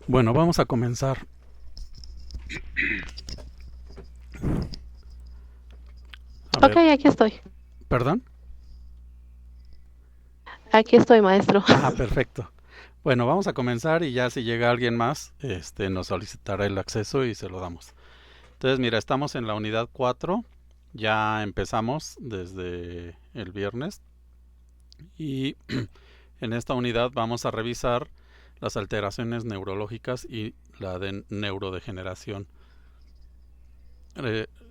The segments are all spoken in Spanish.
Bueno, vamos a comenzar. A Ok, ver, aquí estoy. ¿perdón? Aquí estoy, maestro. Perfecto. Bueno, vamos a comenzar y ya si llega alguien más, nos solicitará el acceso y se lo damos. Entonces, mira, estamos en la unidad 4. Ya empezamos desde el viernes y en esta unidad vamos a revisar las alteraciones neurológicas y la de neurodegeneración.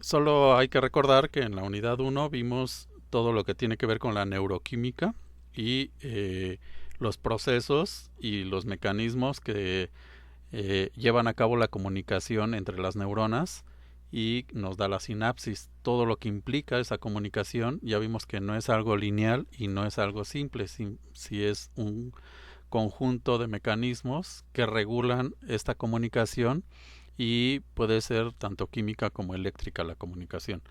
Solo hay que recordar que en la unidad 1 vimos todo lo que tiene que ver con la neuroquímica y los procesos y los mecanismos que llevan a cabo la comunicación entre las neuronas y nos da la sinapsis. Todo lo que implica esa comunicación, ya vimos que no es algo lineal y no es algo simple, si es un conjunto de mecanismos que regulan esta comunicación y puede ser tanto química como eléctrica la comunicación.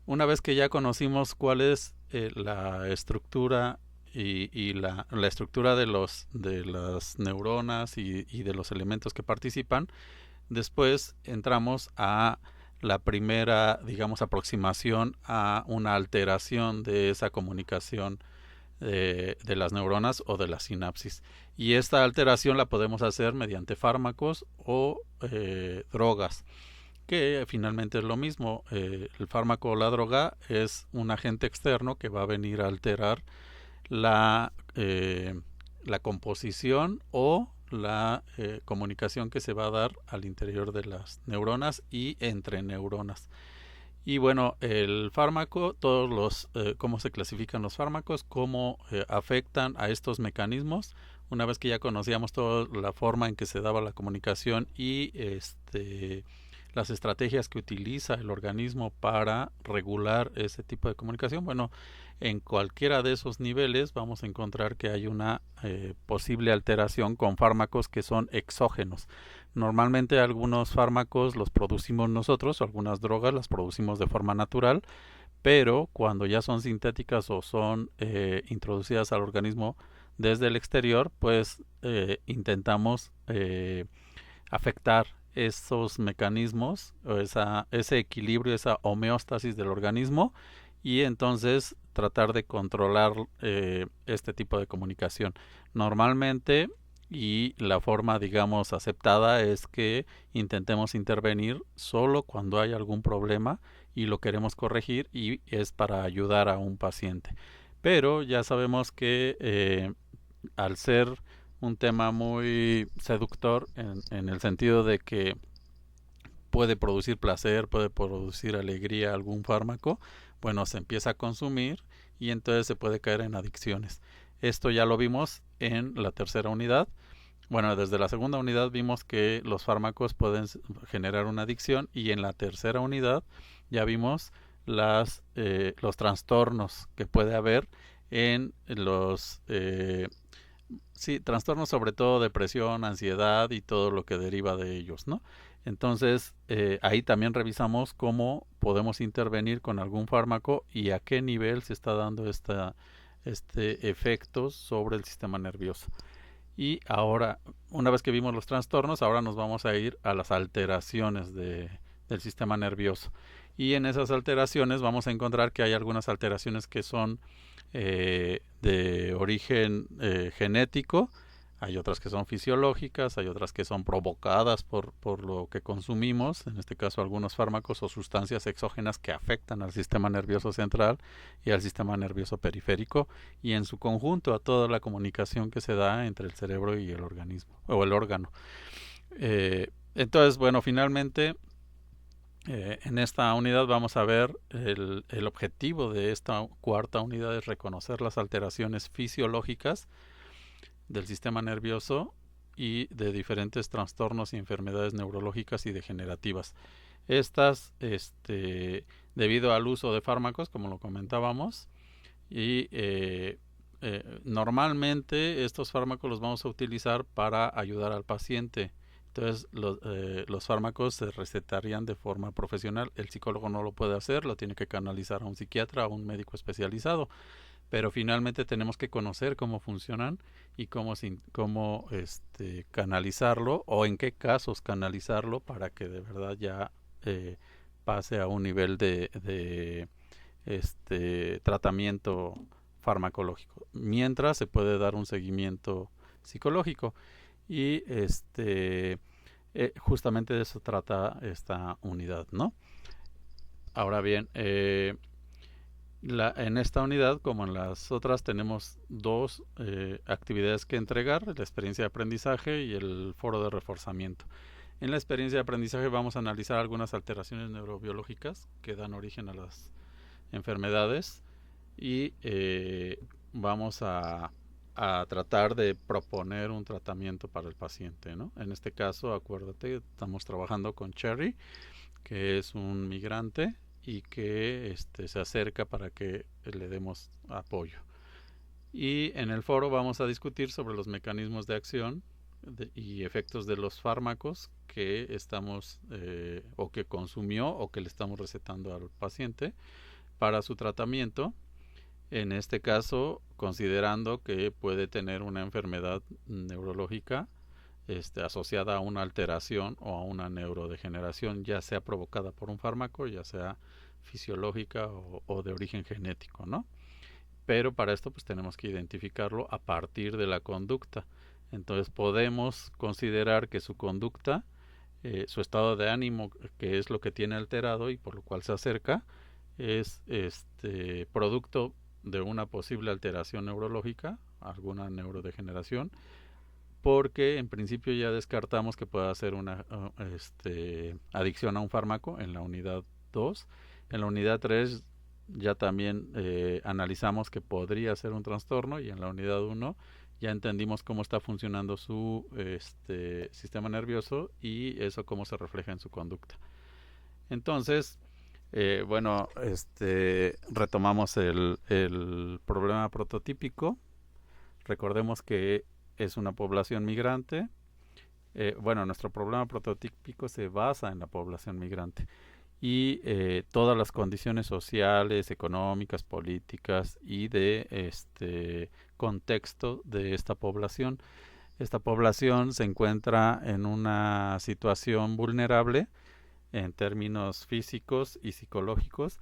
Una vez que ya conocimos cuál es la estructura y la estructura de las neuronas y de los elementos que participan, después entramos a la primera, digamos, aproximación a una alteración de esa comunicación de las neuronas o de la sinapsis. Y esta alteración la podemos hacer mediante fármacos o drogas, que finalmente es lo mismo. El fármaco o la droga es un agente externo que va a venir a alterar la, la composición o la comunicación que se va a dar al interior de las neuronas y entre neuronas. Y bueno, el fármaco, cómo se clasifican los fármacos, cómo afectan a estos mecanismos. Una vez que ya conocíamos toda la forma en que se daba la comunicación y las estrategias que utiliza el organismo para regular ese tipo de comunicación, bueno, en cualquiera de esos niveles vamos a encontrar que hay una posible alteración con fármacos que son exógenos. Normalmente algunos fármacos los producimos nosotros, algunas drogas las producimos de forma natural, pero cuando ya son sintéticas o son introducidas al organismo desde el exterior, pues intentamos afectar esos mecanismos o ese equilibrio, esa homeostasis del organismo y entonces tratar de controlar este tipo de comunicación. Normalmente y la forma, digamos, aceptada es que intentemos intervenir solo cuando hay algún problema y lo queremos corregir y es para ayudar a un paciente. Pero ya sabemos que al ser un tema muy seductor en el sentido de que puede producir placer, puede producir alegría algún fármaco, bueno, se empieza a consumir y entonces se puede caer en adicciones. Esto ya lo vimos en la tercera unidad. Bueno, desde la segunda unidad vimos que los fármacos pueden generar una adicción y en la tercera unidad ya vimos los trastornos que puede haber en sí, trastornos sobre todo depresión, ansiedad y todo lo que deriva de ellos, ¿no? Entonces, ahí también revisamos cómo podemos intervenir con algún fármaco y a qué nivel se está dando este efecto sobre el sistema nervioso. Y ahora, una vez que vimos los trastornos, ahora nos vamos a ir a las alteraciones del sistema nervioso. Y en esas alteraciones vamos a encontrar que hay algunas alteraciones que son de origen genético, hay otras que son fisiológicas, hay otras que son provocadas por lo que consumimos, en este caso algunos fármacos o sustancias exógenas que afectan al sistema nervioso central y al sistema nervioso periférico y en su conjunto a toda la comunicación que se da entre el cerebro y el organismo o el órgano. Entonces, bueno, finalmente en esta unidad vamos a ver el objetivo de esta cuarta unidad es reconocer las alteraciones fisiológicas del sistema nervioso y de diferentes trastornos y enfermedades neurológicas y degenerativas. Estas, debido al uso de fármacos, como lo comentábamos, y normalmente estos fármacos los vamos a utilizar para ayudar al paciente. Entonces los fármacos se recetarían de forma profesional. El psicólogo no lo puede hacer, lo tiene que canalizar a un psiquiatra, a un médico especializado. pero finalmente tenemos que conocer cómo funcionan y cómo canalizarlo o en qué casos canalizarlo para que de verdad ya pase a un nivel de tratamiento farmacológico. Mientras se puede dar un seguimiento psicológico y justamente de eso trata esta unidad, ¿no? Ahora bien, en esta unidad, como en las otras, tenemos dos actividades que entregar, la experiencia de aprendizaje y el foro de reforzamiento. En la experiencia de aprendizaje vamos a analizar algunas alteraciones neurobiológicas que dan origen a las enfermedades y vamos a tratar de proponer un tratamiento para el paciente, ¿no? En este caso, acuérdate, estamos trabajando con Cherry, que es un migrante y que se acerca para que le demos apoyo. Y en el foro vamos a discutir sobre los mecanismos de acción y efectos de los fármacos que estamos o que consumió o que le estamos recetando al paciente para su tratamiento. En este caso, considerando que puede tener una enfermedad neurológica asociada a una alteración o a una neurodegeneración, ya sea provocada por un fármaco, ya sea fisiológica o de origen genético, ¿no? Pero para esto pues tenemos que identificarlo a partir de la conducta. Entonces podemos considerar que su conducta, su estado de ánimo, que es lo que tiene alterado y por lo cual se acerca, es producto de una posible alteración neurológica, alguna neurodegeneración, porque en principio ya descartamos que pueda ser una adicción a un fármaco en la unidad 2. En la unidad 3 ya también analizamos que podría ser un trastorno y en la unidad 1 ya entendimos cómo está funcionando su sistema nervioso y eso cómo se refleja en su conducta. Entonces, retomamos el problema prototípico. Recordemos que es una población migrante. Nuestro problema prototípico se basa en la población migrante y todas las condiciones sociales, económicas, políticas y de contexto de esta población. Esta población se encuentra en una situación vulnerable en términos físicos y psicológicos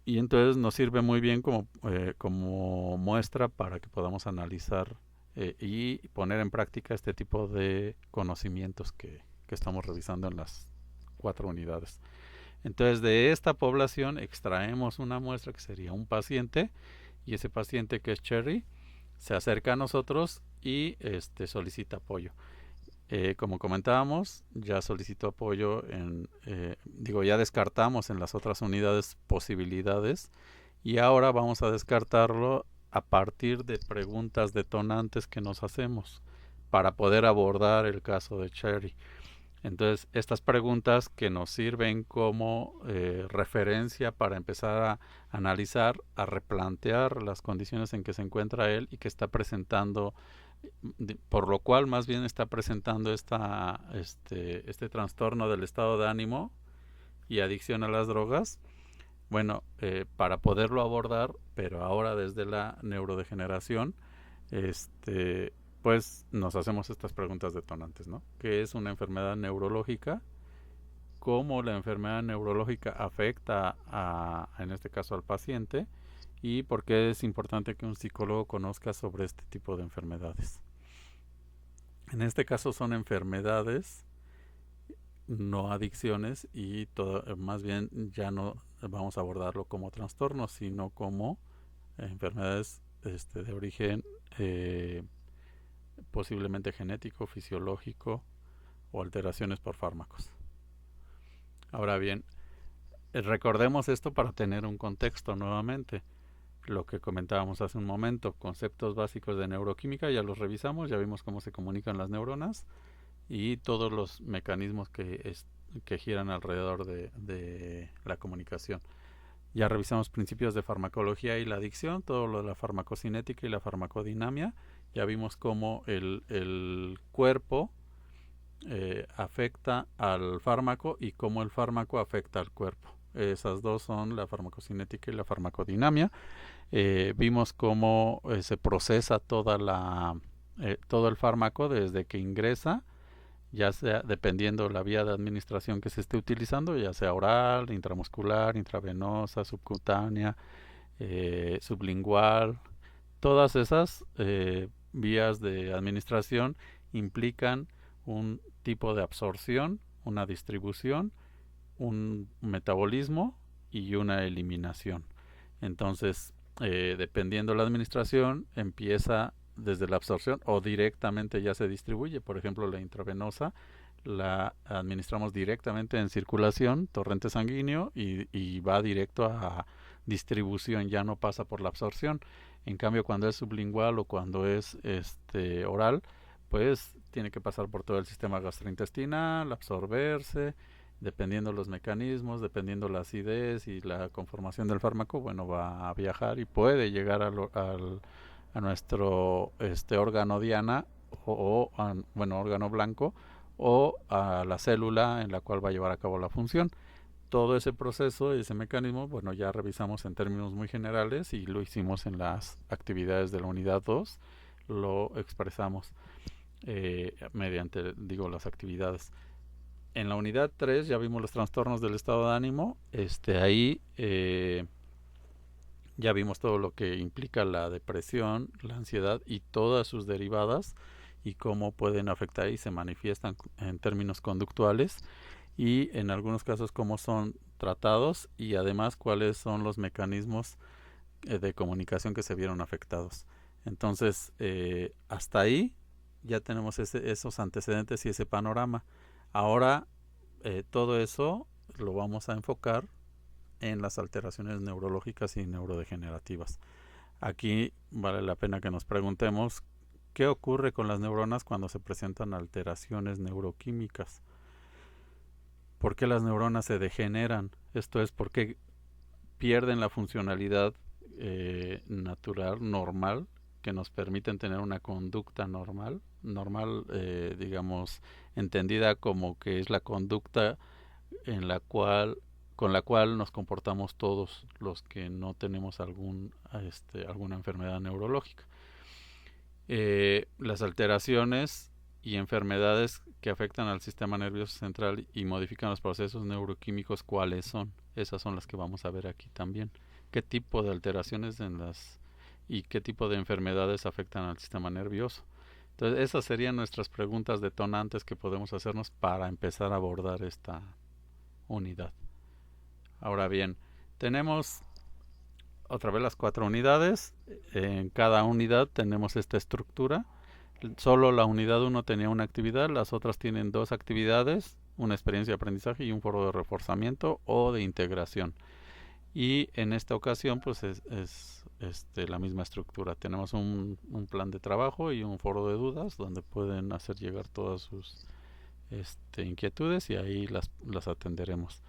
y entonces nos sirve muy bien como muestra para que podamos analizar y poner en práctica este tipo de conocimientos que estamos revisando en las 4 unidades. Entonces de esta población extraemos una muestra que sería un paciente y ese paciente, que es Cherry, se acerca a nosotros y solicita apoyo. Como comentábamos, ya solicitó apoyo ya descartamos en las otras unidades posibilidades y ahora vamos a descartarlo a partir de preguntas detonantes que nos hacemos para poder abordar el caso de Cherry. Entonces, estas preguntas que nos sirven como referencia para empezar a analizar, a replantear las condiciones en que se encuentra él y que está presentando, por lo cual más bien está presentando este trastorno del estado de ánimo y adicción a las drogas. Bueno, para poderlo abordar, pero ahora desde la neurodegeneración, pues nos hacemos estas preguntas detonantes, ¿no? ¿Qué es una enfermedad neurológica? ¿Cómo la enfermedad neurológica afecta en este caso al paciente? ¿Y por qué es importante que un psicólogo conozca sobre este tipo de enfermedades? En este caso son enfermedades, no adicciones, y más bien ya no vamos a abordarlo como trastornos, sino como enfermedades de origen posiblemente genético, fisiológico o alteraciones por fármacos. Ahora bien, recordemos esto para tener un contexto nuevamente. Lo que comentábamos hace un momento, conceptos básicos de neuroquímica, ya los revisamos, ya vimos cómo se comunican las neuronas y todos los mecanismos que giran alrededor de la comunicación. Ya revisamos principios de farmacología y la adicción, todo lo de la farmacocinética y la farmacodinamia. Ya vimos cómo el cuerpo afecta al fármaco y cómo el fármaco afecta al cuerpo. Esas dos son la farmacocinética y la farmacodinamia. Vimos cómo se procesa todo el fármaco desde que ingresa, ya sea dependiendo la vía de administración que se esté utilizando, ya sea oral, intramuscular, intravenosa, subcutánea, sublingual. Todas esas vías de administración implican un tipo de absorción, una distribución, un metabolismo y una eliminación. Entonces, dependiendo de la administración, empieza desde la absorción o directamente ya se distribuye. Por ejemplo, la intravenosa la administramos directamente en circulación, torrente sanguíneo, y va directo a distribución, ya no pasa por la absorción. En cambio, cuando es sublingual o cuando es oral, pues tiene que pasar por todo el sistema gastrointestinal, absorberse, dependiendo los mecanismos, dependiendo la acidez y la conformación del fármaco, bueno, va a viajar y puede llegar a nuestro órgano diana bueno, órgano blanco, o a la célula en la cual va a llevar a cabo la función. Todo ese proceso, ese mecanismo, bueno, ya revisamos en términos muy generales y lo hicimos en las actividades de la unidad 2, lo expresamos mediante, digo, las actividades. En la unidad 3 ya vimos los trastornos del estado de ánimo. Ahí ya vimos todo lo que implica la depresión, la ansiedad y todas sus derivadas, y cómo pueden afectar y se manifiestan en términos conductuales, y en algunos casos cómo son tratados, y además cuáles son los mecanismos de comunicación que se vieron afectados. Entonces, hasta ahí ya tenemos esos antecedentes y ese panorama. Ahora, todo eso lo vamos a enfocar en las alteraciones neurológicas y neurodegenerativas. Aquí vale la pena que nos preguntemos qué ocurre con las neuronas cuando se presentan alteraciones neuroquímicas. ¿Por qué las neuronas se degeneran? Esto es, ¿por qué pierden la funcionalidad natural, normal, que nos permiten tener una conducta normal, digamos, entendida como que es la conducta en la cual con la cual nos comportamos todos los que no tenemos alguna enfermedad neurológica. Las alteraciones y enfermedades que afectan al sistema nervioso central y modifican los procesos neuroquímicos, ¿cuáles son? Esas son las que vamos a ver aquí también. ¿Qué tipo de alteraciones y qué tipo de enfermedades afectan al sistema nervioso? Entonces, esas serían nuestras preguntas detonantes que podemos hacernos para empezar a abordar esta unidad. Ahora bien, tenemos otra vez las 4 unidades. En cada unidad tenemos esta estructura. Solo la unidad 1 tenía una actividad, las otras tienen 2 actividades, una experiencia de aprendizaje y un foro de reforzamiento o de integración. Y en esta ocasión pues es la misma estructura. Tenemos un plan de trabajo y un foro de dudas donde pueden hacer llegar todas sus inquietudes, y ahí las atenderemos.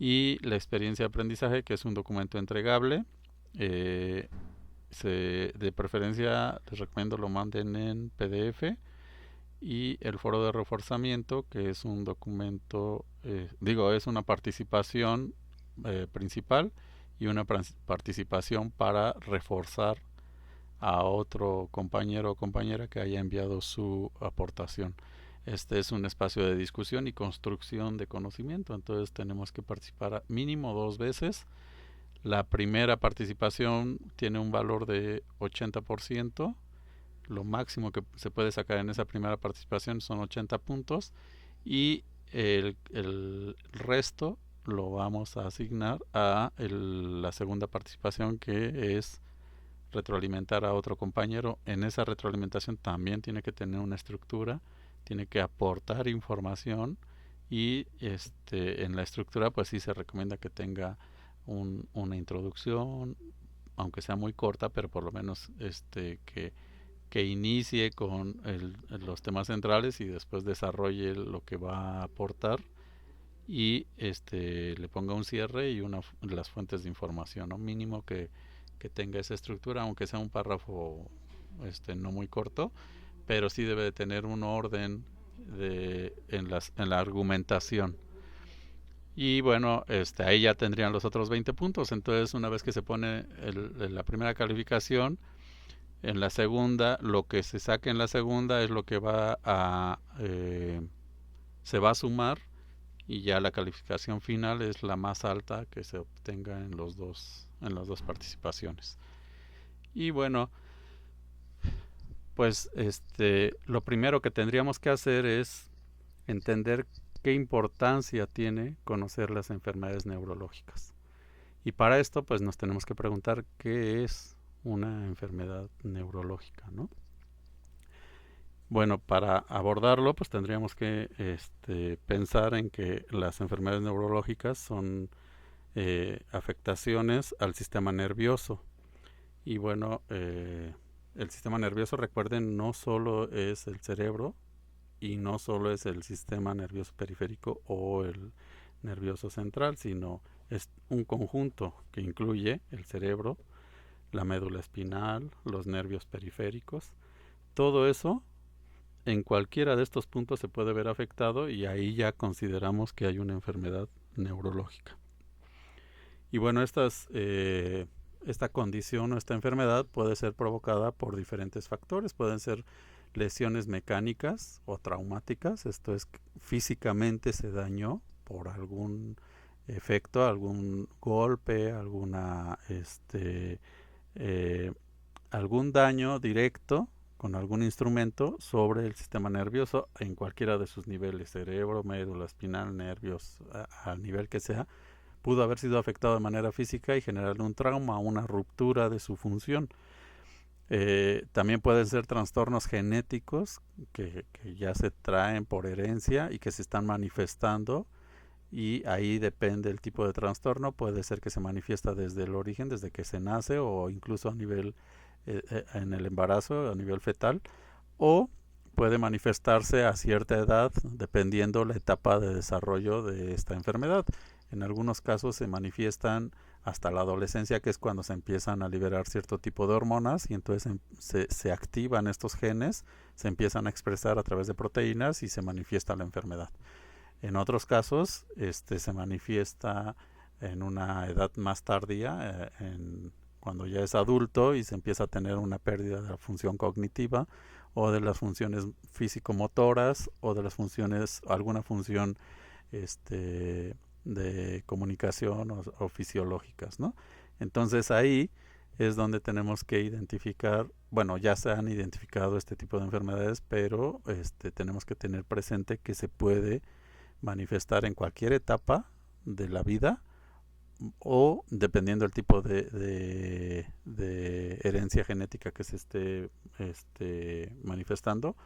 Y la experiencia de aprendizaje, que es un documento entregable, de preferencia les recomiendo lo manden en PDF. Y el foro de reforzamiento, que es un documento, es una participación principal y una participación para reforzar a otro compañero o compañera que haya enviado su aportación. Este es un espacio de discusión y construcción de conocimiento, entonces tenemos que participar mínimo 2 veces. La primera participación tiene un valor de 80%. Lo máximo que se puede sacar en esa primera participación son 80 puntos, y el resto lo vamos a asignar a la segunda participación, que es retroalimentar a otro compañero. En esa retroalimentación también tiene que tener una estructura, tiene que aportar información, y en la estructura pues sí se recomienda que tenga una introducción, aunque sea muy corta, pero por lo menos que inicie con los temas centrales y después desarrolle lo que va a aportar, y le ponga un cierre y las fuentes de información, ¿no? Mínimo que tenga esa estructura, aunque sea un párrafo no muy corto, pero sí debe de tener un orden en la argumentación. Y bueno, ahí ya tendrían los otros 20 puntos. Entonces, una vez que se pone la primera calificación, en la segunda, lo que se saque en la segunda es lo que se va a sumar, y ya la calificación final es la más alta que se obtenga en las dos participaciones. Y bueno, pues lo primero que tendríamos que hacer es entender qué importancia tiene conocer las enfermedades neurológicas. Y para esto pues nos tenemos que preguntar qué es una enfermedad neurológica, ¿no? Bueno, para abordarlo pues tendríamos que pensar en que las enfermedades neurológicas son afectaciones al sistema nervioso. Y bueno, el sistema nervioso, recuerden, no solo es el cerebro y no solo es el sistema nervioso periférico o el nervioso central, sino es un conjunto que incluye el cerebro, la médula espinal, los nervios periféricos. Todo eso en cualquiera de estos puntos se puede ver afectado, y ahí ya consideramos que hay una enfermedad neurológica. Y bueno, esta condición o esta enfermedad puede ser provocada por diferentes factores. Pueden ser lesiones mecánicas o traumáticas, esto es, físicamente se dañó por algún efecto, algún golpe, algún daño directo con algún instrumento sobre el sistema nervioso en cualquiera de sus niveles, cerebro, médula espinal, nervios, al nivel que sea. Pudo haber sido afectado de manera física y generarle un trauma, una ruptura de su función. También pueden ser trastornos genéticos que ya se traen por herencia y que se están manifestando, y ahí depende el tipo de trastorno. Puede ser que se manifiesta desde el origen, desde que se nace, o incluso a nivel en el embarazo, a nivel fetal, o puede manifestarse a cierta edad dependiendo la etapa de desarrollo de esta enfermedad. En algunos casos se manifiestan hasta la adolescencia, que es cuando se empiezan a liberar cierto tipo de hormonas, y entonces se activan estos genes, se empiezan a expresar a través de proteínas y se manifiesta la enfermedad. En otros casos se manifiesta en una edad más tardía, cuando ya es adulto y se empieza a tener una pérdida de la función cognitiva o de las funciones físico-motoras o de las funciones, alguna función de comunicación o fisiológicas, ¿no? Entonces ahí es donde tenemos que identificar, bueno, ya se han identificado este tipo de enfermedades, pero tenemos que tener presente que se puede manifestar en cualquier etapa de la vida, o dependiendo del tipo de herencia genética que se esté manifestando,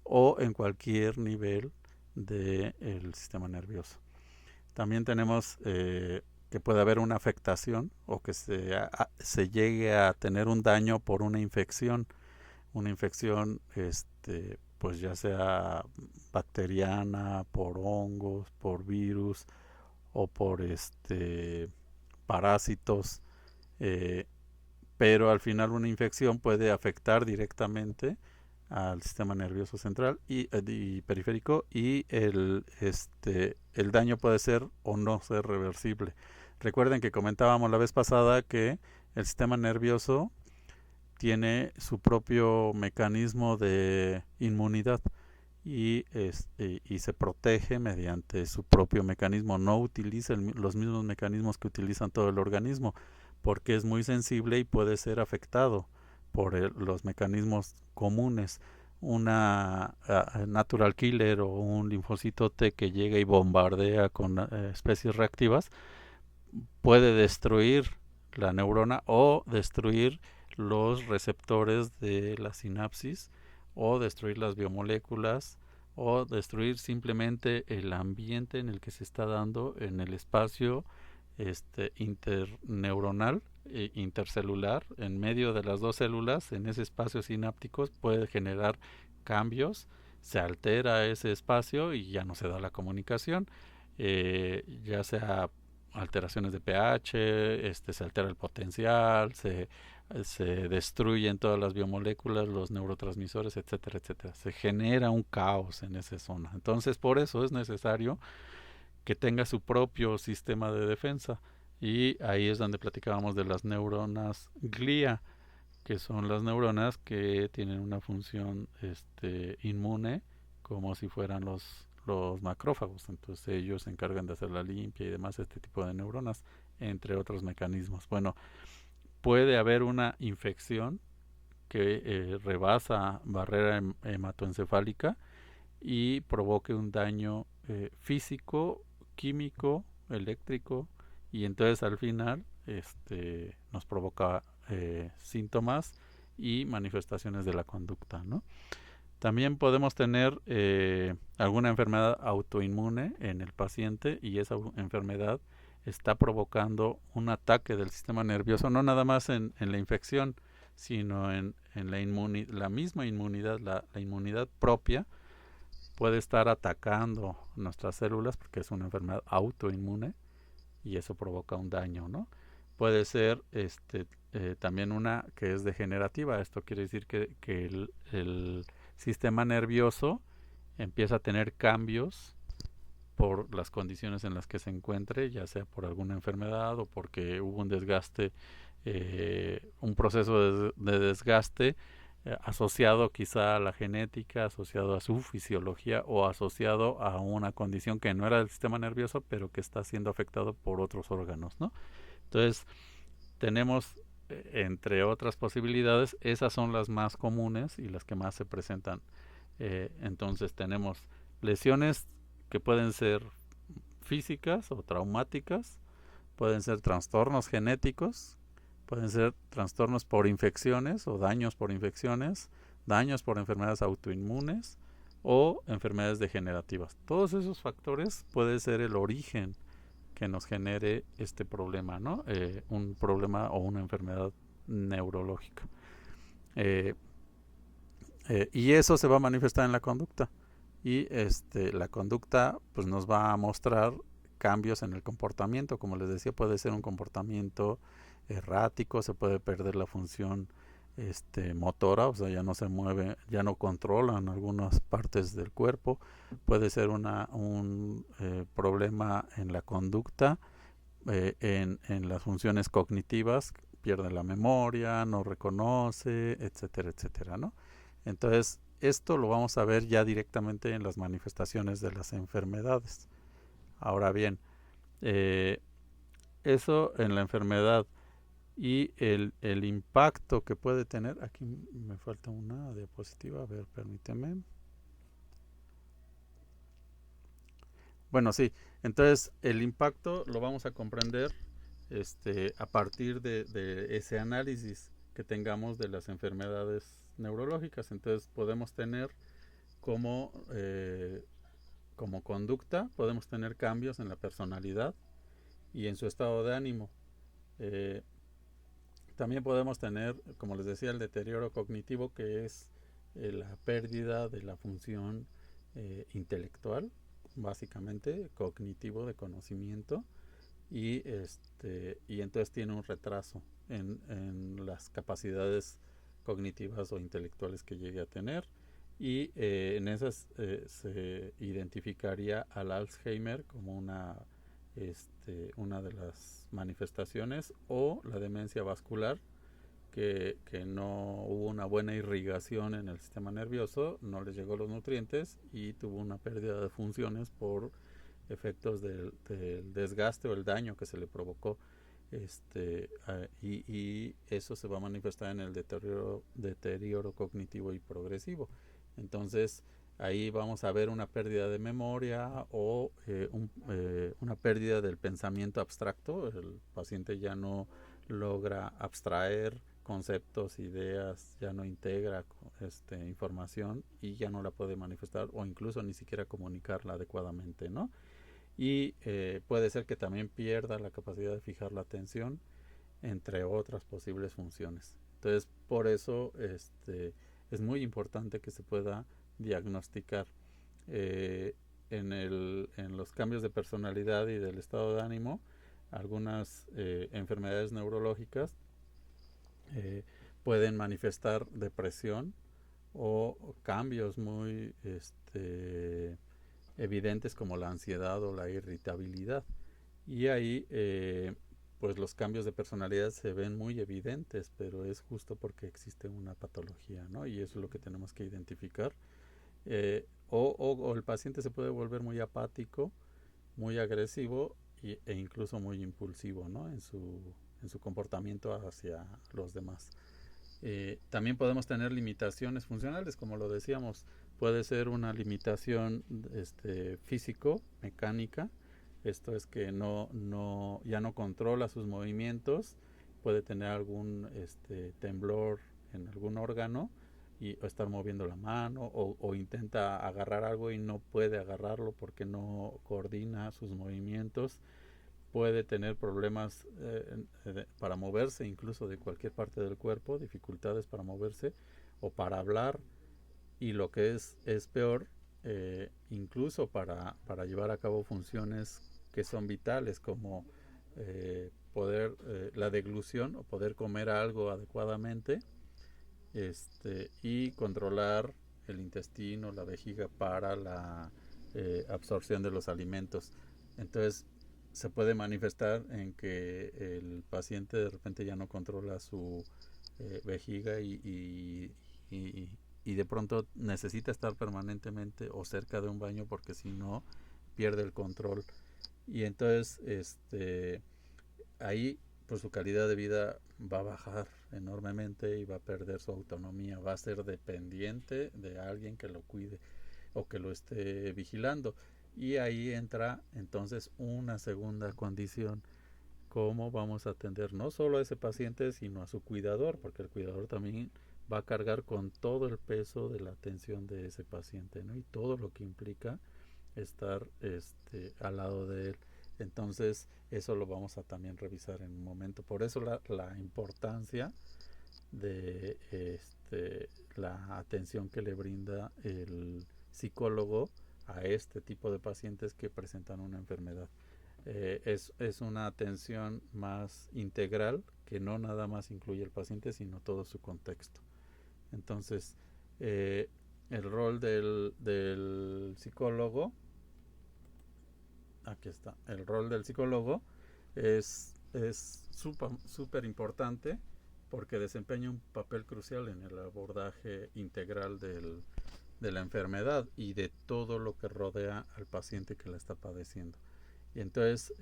o en cualquier nivel del sistema nervioso. También tenemos que puede haber una afectación, o que se llegue a tener un daño por una infección, pues ya sea bacteriana, por hongos, por virus o por parásitos, pero al final una infección puede afectar directamente al sistema nervioso central y periférico, y el daño puede ser o no ser reversible. Recuerden que comentábamos la vez pasada que el sistema nervioso tiene su propio mecanismo de inmunidad y se protege mediante su propio mecanismo. No utiliza los mismos mecanismos que utilizan todo el organismo, porque es muy sensible y puede ser afectado por los mecanismos comunes. Una natural killer o un linfocito T que llega y bombardea con especies reactivas puede destruir la neurona o destruir los receptores de la sinapsis, o destruir las biomoléculas, o destruir simplemente el ambiente en el que se está dando en el espacio interneuronal e intercelular. En medio de las dos células, en ese espacio sináptico, puede generar cambios, se altera ese espacio y ya no se da la comunicación, ya sea alteraciones de pH, se altera el potencial, se destruyen todas las biomoléculas, los neurotransmisores, etcétera, etcétera. Se genera un caos en esa zona. Entonces, por eso es necesario que tenga su propio sistema de defensa. Y ahí es donde platicábamos de las neuronas glía, que son las neuronas que tienen una función inmune, como si fueran los macrófagos. Entonces ellos se encargan de hacer la limpia y demás, este tipo de neuronas, entre otros mecanismos. Bueno, puede haber una infección que rebasa barrera hematoencefálica y provoque un daño físico, químico, eléctrico, y entonces al final nos provoca síntomas y manifestaciones de la conducta, ¿no? También podemos tener alguna enfermedad autoinmune en el paciente, y esa enfermedad está provocando un ataque del sistema nervioso, no nada más en la infección, sino en la misma inmunidad, la inmunidad propia puede estar atacando nuestras células porque es una enfermedad autoinmune y eso provoca un daño, ¿no? Puede ser también una que es degenerativa. Esto quiere decir que el sistema nervioso empieza a tener cambios por las condiciones en las que se encuentre, ya sea por alguna enfermedad o porque hubo un desgaste, un proceso de desgaste asociado quizá a la genética, asociado a su fisiología o asociado a una condición que no era del sistema nervioso, pero que está siendo afectado por otros órganos, ¿no? Entonces, tenemos, entre otras posibilidades, esas son las más comunes y las que más se presentan. Entonces, tenemos lesiones que pueden ser físicas o traumáticas, pueden ser trastornos genéticos, pueden ser trastornos por infecciones o daños por infecciones, daños por enfermedades autoinmunes o enfermedades degenerativas. Todos esos factores pueden ser el origen que nos genere este problema, ¿no? Un problema o una enfermedad neurológica. Y eso se va a manifestar en la conducta. Y la conducta pues nos va a mostrar cambios en el comportamiento. Como les decía, puede ser un comportamiento errático, se puede perder la función motora, o sea, ya no se mueve, ya no controlan algunas partes del cuerpo. Puede ser un problema en la conducta, en las funciones cognitivas, pierde la memoria, no reconoce, etcétera, etcétera, ¿no? Entonces, esto lo vamos a ver ya directamente en las manifestaciones de las enfermedades. Ahora bien, eso en la enfermedad y el impacto que puede tener. Aquí me falta una diapositiva, a ver, permíteme. Bueno, sí, entonces el impacto lo vamos a comprender a partir de ese análisis que tengamos de las enfermedades neurológicas. Entonces podemos tener como, como conducta, podemos tener cambios en la personalidad y en su estado de ánimo. También podemos tener, como les decía, el deterioro cognitivo, que es la pérdida de la función intelectual, básicamente cognitivo, de conocimiento, y entonces tiene un retraso en las capacidades cognitivas o intelectuales que llegue a tener, y en esas se identificaría al Alzheimer como una de las manifestaciones, o la demencia vascular, que no hubo una buena irrigación en el sistema nervioso, no les llegó los nutrientes y tuvo una pérdida de funciones por efectos del desgaste o el daño que se le provocó. Y eso se va a manifestar en el deterioro cognitivo y progresivo. Entonces ahí vamos a ver una pérdida de memoria o una pérdida del pensamiento abstracto. El paciente ya no logra abstraer conceptos, ideas, ya no integra información y ya no la puede manifestar o incluso ni siquiera comunicarla adecuadamente, ¿no? Y puede ser que también pierda la capacidad de fijar la atención, entre otras posibles funciones. Entonces, por eso es muy importante que se pueda diagnosticar en los cambios de personalidad y del estado de ánimo algunas enfermedades neurológicas. Pueden manifestar depresión o cambios muy evidentes como la ansiedad o la irritabilidad. Y ahí pues los cambios de personalidad se ven muy evidentes, pero es justo porque existe una patología, ¿no? Y eso es lo que tenemos que identificar. O el paciente se puede volver muy apático, muy agresivo e incluso muy impulsivo, ¿no? En su comportamiento hacia los demás. También podemos tener limitaciones funcionales, como lo decíamos. Puede ser una limitación físico, mecánica. Esto es que ya no controla sus movimientos. Puede tener algún temblor en algún órgano o estar moviendo la mano o intenta agarrar algo y no puede agarrarlo porque no coordina sus movimientos. Puede tener problemas para moverse, incluso de cualquier parte del cuerpo, dificultades para moverse o para hablar, y lo que es peor, incluso para llevar a cabo funciones que son vitales, como la deglución o poder comer algo adecuadamente, y controlar el intestino, la vejiga para la absorción de los alimentos. Entonces se puede manifestar en que el paciente de repente ya no controla su vejiga y de pronto necesita estar permanentemente o cerca de un baño porque si no pierde el control. Y entonces ahí pues su calidad de vida va a bajar enormemente y va a perder su autonomía, va a ser dependiente de alguien que lo cuide o que lo esté vigilando. Y ahí entra entonces una segunda condición: cómo vamos a atender no solo a ese paciente, sino a su cuidador, porque el cuidador también va a cargar con todo el peso de la atención de ese paciente, ¿no? Y todo lo que implica estar al lado de él. Entonces, eso lo vamos a también revisar en un momento. Por eso la importancia de la atención que le brinda el psicólogo a este tipo de pacientes que presentan una enfermedad. Es una atención más integral que no nada más incluye el paciente, sino todo su contexto. Entonces, eh, el rol del psicólogo, aquí está, el rol del psicólogo es súper importante porque desempeña un papel crucial en el abordaje integral de la enfermedad y de todo lo que rodea al paciente que la está padeciendo. Y entonces,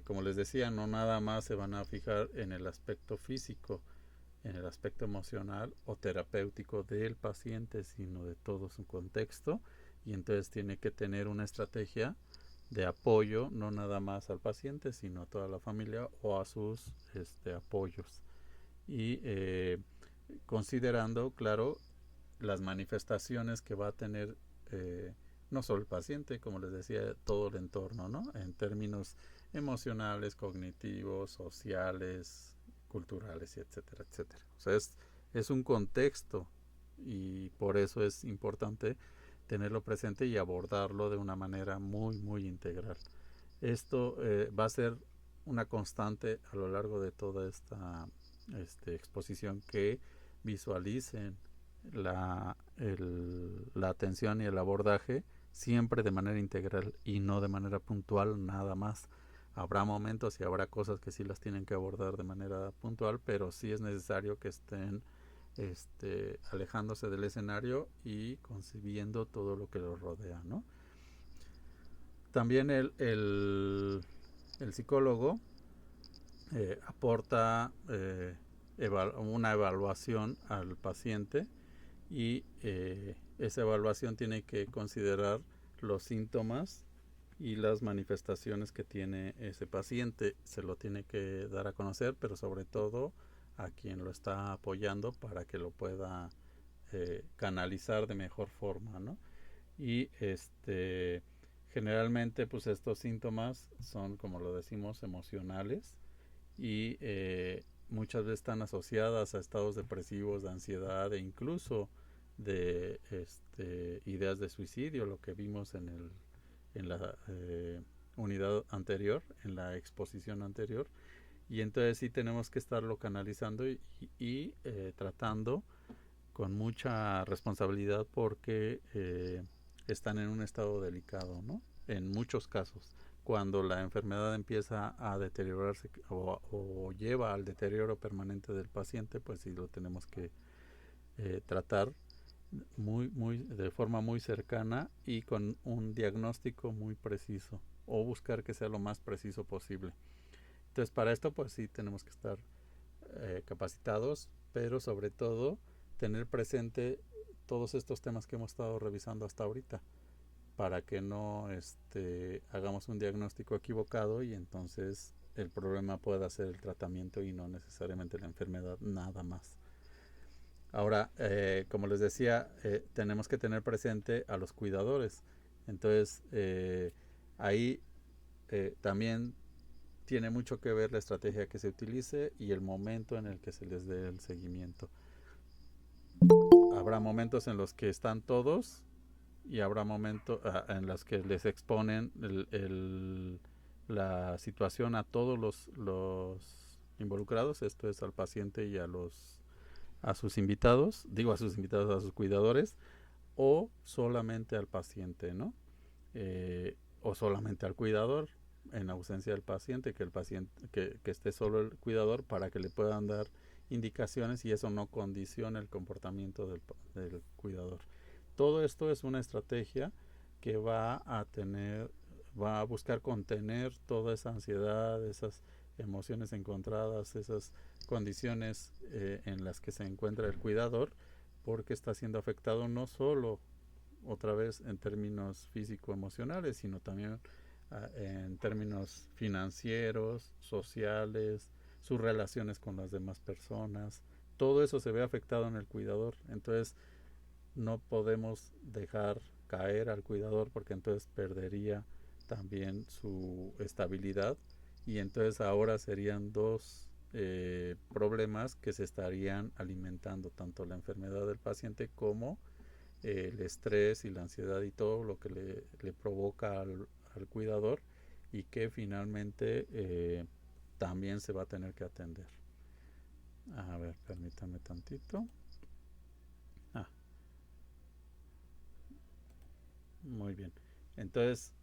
como les decía, no nada más se van a fijar en el aspecto físico, en el aspecto emocional o terapéutico del paciente, sino de todo su contexto. Y entonces tiene que tener una estrategia de apoyo, no nada más al paciente, sino a toda la familia o a sus apoyos. Y considerando, claro, las manifestaciones que va a tener no solo el paciente, como les decía, todo el entorno, ¿no? En términos emocionales, cognitivos, sociales, culturales, etcétera, etcétera. O sea, es un contexto y por eso es importante tenerlo presente y abordarlo de una manera muy, muy integral. Esto va a ser una constante a lo largo de toda esta exposición, que visualicen la atención y el abordaje siempre de manera integral y no de manera puntual nada más. Habrá momentos y habrá cosas que sí las tienen que abordar de manera puntual, pero sí es necesario que estén alejándose del escenario y concibiendo todo lo que los rodea, ¿no? También el psicólogo aporta una evaluación al paciente y esa evaluación tiene que considerar los síntomas y las manifestaciones que tiene ese paciente. Se lo tiene que dar a conocer, pero sobre todo a quien lo está apoyando para que lo pueda canalizar de mejor forma, ¿no? Y generalmente pues estos síntomas son, como lo decimos, emocionales y muchas veces están asociadas a estados depresivos, de ansiedad e incluso de ideas de suicidio, lo que vimos en la unidad anterior, en la exposición anterior. Y entonces sí tenemos que estarlo canalizando y tratando con mucha responsabilidad porque están en un estado delicado, ¿no? En muchos casos, cuando la enfermedad empieza a deteriorarse o lleva al deterioro permanente del paciente, pues sí lo tenemos que tratar de forma muy cercana y con un diagnóstico muy preciso, o buscar que sea lo más preciso posible. Entonces, para esto, pues sí tenemos que estar capacitados, pero sobre todo tener presente todos estos temas que hemos estado revisando hasta ahorita, para que no hagamos un diagnóstico equivocado y entonces el problema pueda ser el tratamiento y no necesariamente la enfermedad nada más. Ahora, como les decía, tenemos que tener presente a los cuidadores. Entonces, ahí también tiene mucho que ver la estrategia que se utilice y el momento en el que se les dé el seguimiento. Habrá momentos en los que están todos y habrá momentos en los que les exponen la situación a todos los involucrados, esto es al paciente y a sus invitados, a sus cuidadores, o solamente al paciente, ¿no? O solamente al cuidador, en ausencia del paciente, que esté solo el cuidador para que le puedan dar indicaciones y eso no condiciona el comportamiento del cuidador. Todo esto es una estrategia que va a buscar contener toda esa ansiedad, esas emociones encontradas, esas condiciones en las que se encuentra el cuidador, porque está siendo afectado no solo otra vez en términos físico-emocionales, sino también en términos financieros, sociales, sus relaciones con las demás personas. Todo eso se ve afectado en el cuidador. Entonces, no podemos dejar caer al cuidador porque entonces perdería también su estabilidad y entonces ahora serían dos problemas que se estarían alimentando, tanto la enfermedad del paciente como el estrés y la ansiedad y todo lo que le provoca al cuidador y que finalmente también se va a tener que atender. A ver, permítame tantito. Muy bien. Entonces,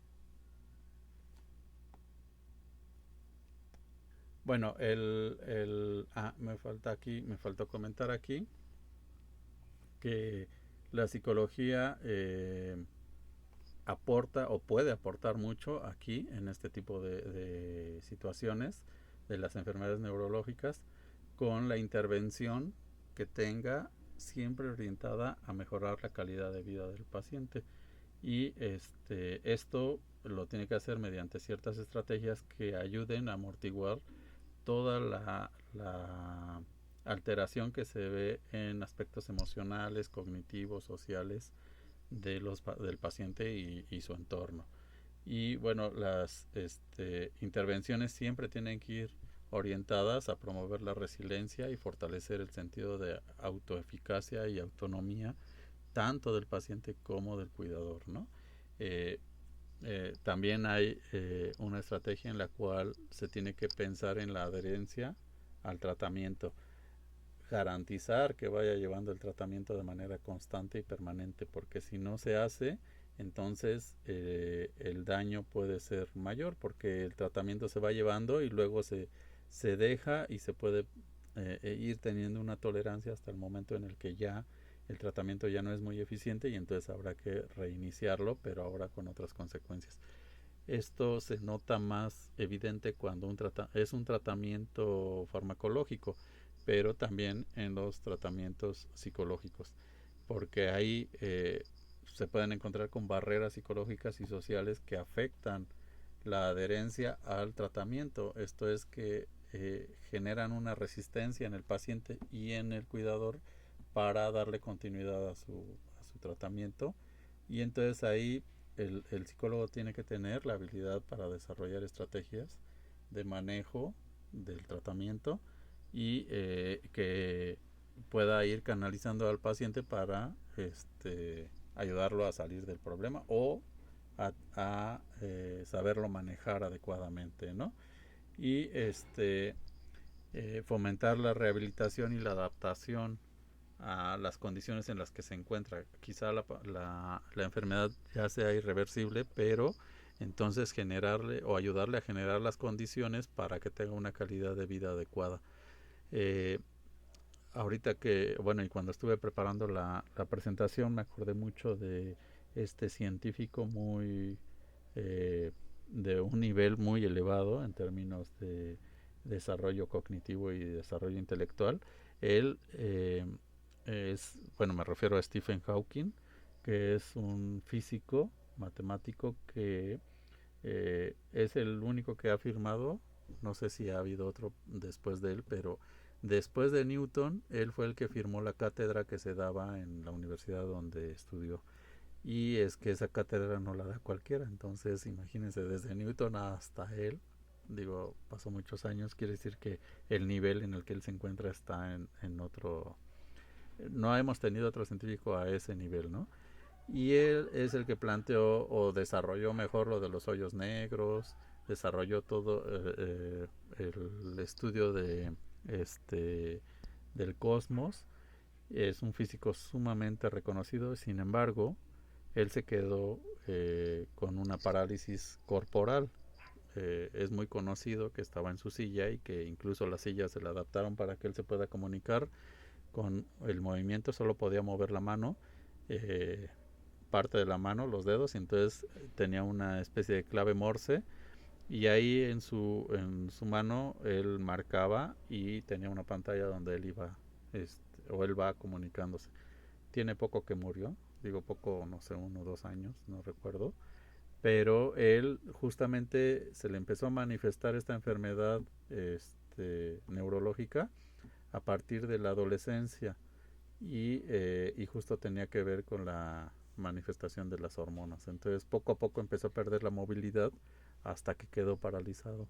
bueno, me faltó comentar aquí que la psicología aporta o puede aportar mucho aquí en este tipo de situaciones de las enfermedades neurológicas con la intervención que tenga siempre orientada a mejorar la calidad de vida del paciente y esto lo tiene que hacer mediante ciertas estrategias que ayuden a amortiguar toda la alteración que se ve en aspectos emocionales, cognitivos, sociales del paciente y su entorno. Y bueno, las intervenciones siempre tienen que ir orientadas a promover la resiliencia y fortalecer el sentido de autoeficacia y autonomía tanto del paciente como del cuidador, ¿no? Eh, También hay una estrategia en la cual se tiene que pensar en la adherencia al tratamiento, garantizar que vaya llevando el tratamiento de manera constante y permanente, porque si no se hace, entonces el daño puede ser mayor, porque el tratamiento se va llevando y luego se deja y se puede ir teniendo una tolerancia hasta el momento en el que ya el tratamiento ya no es muy eficiente y entonces habrá que reiniciarlo, pero ahora con otras consecuencias. Esto se nota más evidente cuando es un tratamiento farmacológico, pero también en los tratamientos psicológicos, porque ahí se pueden encontrar con barreras psicológicas y sociales que afectan la adherencia al tratamiento. Esto es que generan una resistencia en el paciente y en el cuidador para darle continuidad a su tratamiento. Y entonces ahí el psicólogo tiene que tener la habilidad para desarrollar estrategias de manejo del tratamiento y que pueda ir canalizando al paciente para ayudarlo a salir del problema o a saberlo manejar adecuadamente, ¿no? Y fomentar la rehabilitación y la adaptación a las condiciones en las que se encuentra. Quizá la enfermedad ya sea irreversible, pero entonces generarle o ayudarle a generar las condiciones para que tenga una calidad de vida adecuada. Eh, Ahorita que, bueno, y cuando estuve preparando la presentación me acordé mucho de este científico muy de un nivel muy elevado en términos de desarrollo cognitivo y desarrollo intelectual. Él bueno, me refiero a Stephen Hawking, que es un físico matemático que es el único que ha afirmado, no sé si ha habido otro después de él, pero después de Newton, él fue el que firmó la cátedra que se daba en la universidad donde estudió. Y es que esa cátedra no la da cualquiera, entonces imagínense, desde Newton hasta él, digo, pasó muchos años, quiere decir que el nivel en el que él se encuentra está en otro... No hemos tenido otro científico a ese nivel, ¿no? Y él es el que planteó o desarrolló mejor lo de los hoyos negros, desarrolló todo el estudio de este del cosmos. Es un físico sumamente reconocido. Sin embargo, él se quedó con una parálisis corporal. Es muy conocido que estaba en su silla y que incluso la silla se la adaptaron para que él se pueda comunicar con el movimiento. Solo podía mover la mano, eh, parte de la mano, los dedos, y entonces tenía una especie de clave Morse, y ahí en su mano él marcaba y tenía una pantalla donde él iba o él va comunicándose. Tiene poco que murió, digo poco, no sé, 1 o 2 años, no recuerdo, pero él justamente se le empezó a manifestar esta enfermedad neurológica a partir de la adolescencia, y justo tenía que ver con la manifestación de las hormonas. Entonces poco a poco empezó a perder la movilidad hasta que quedó paralizado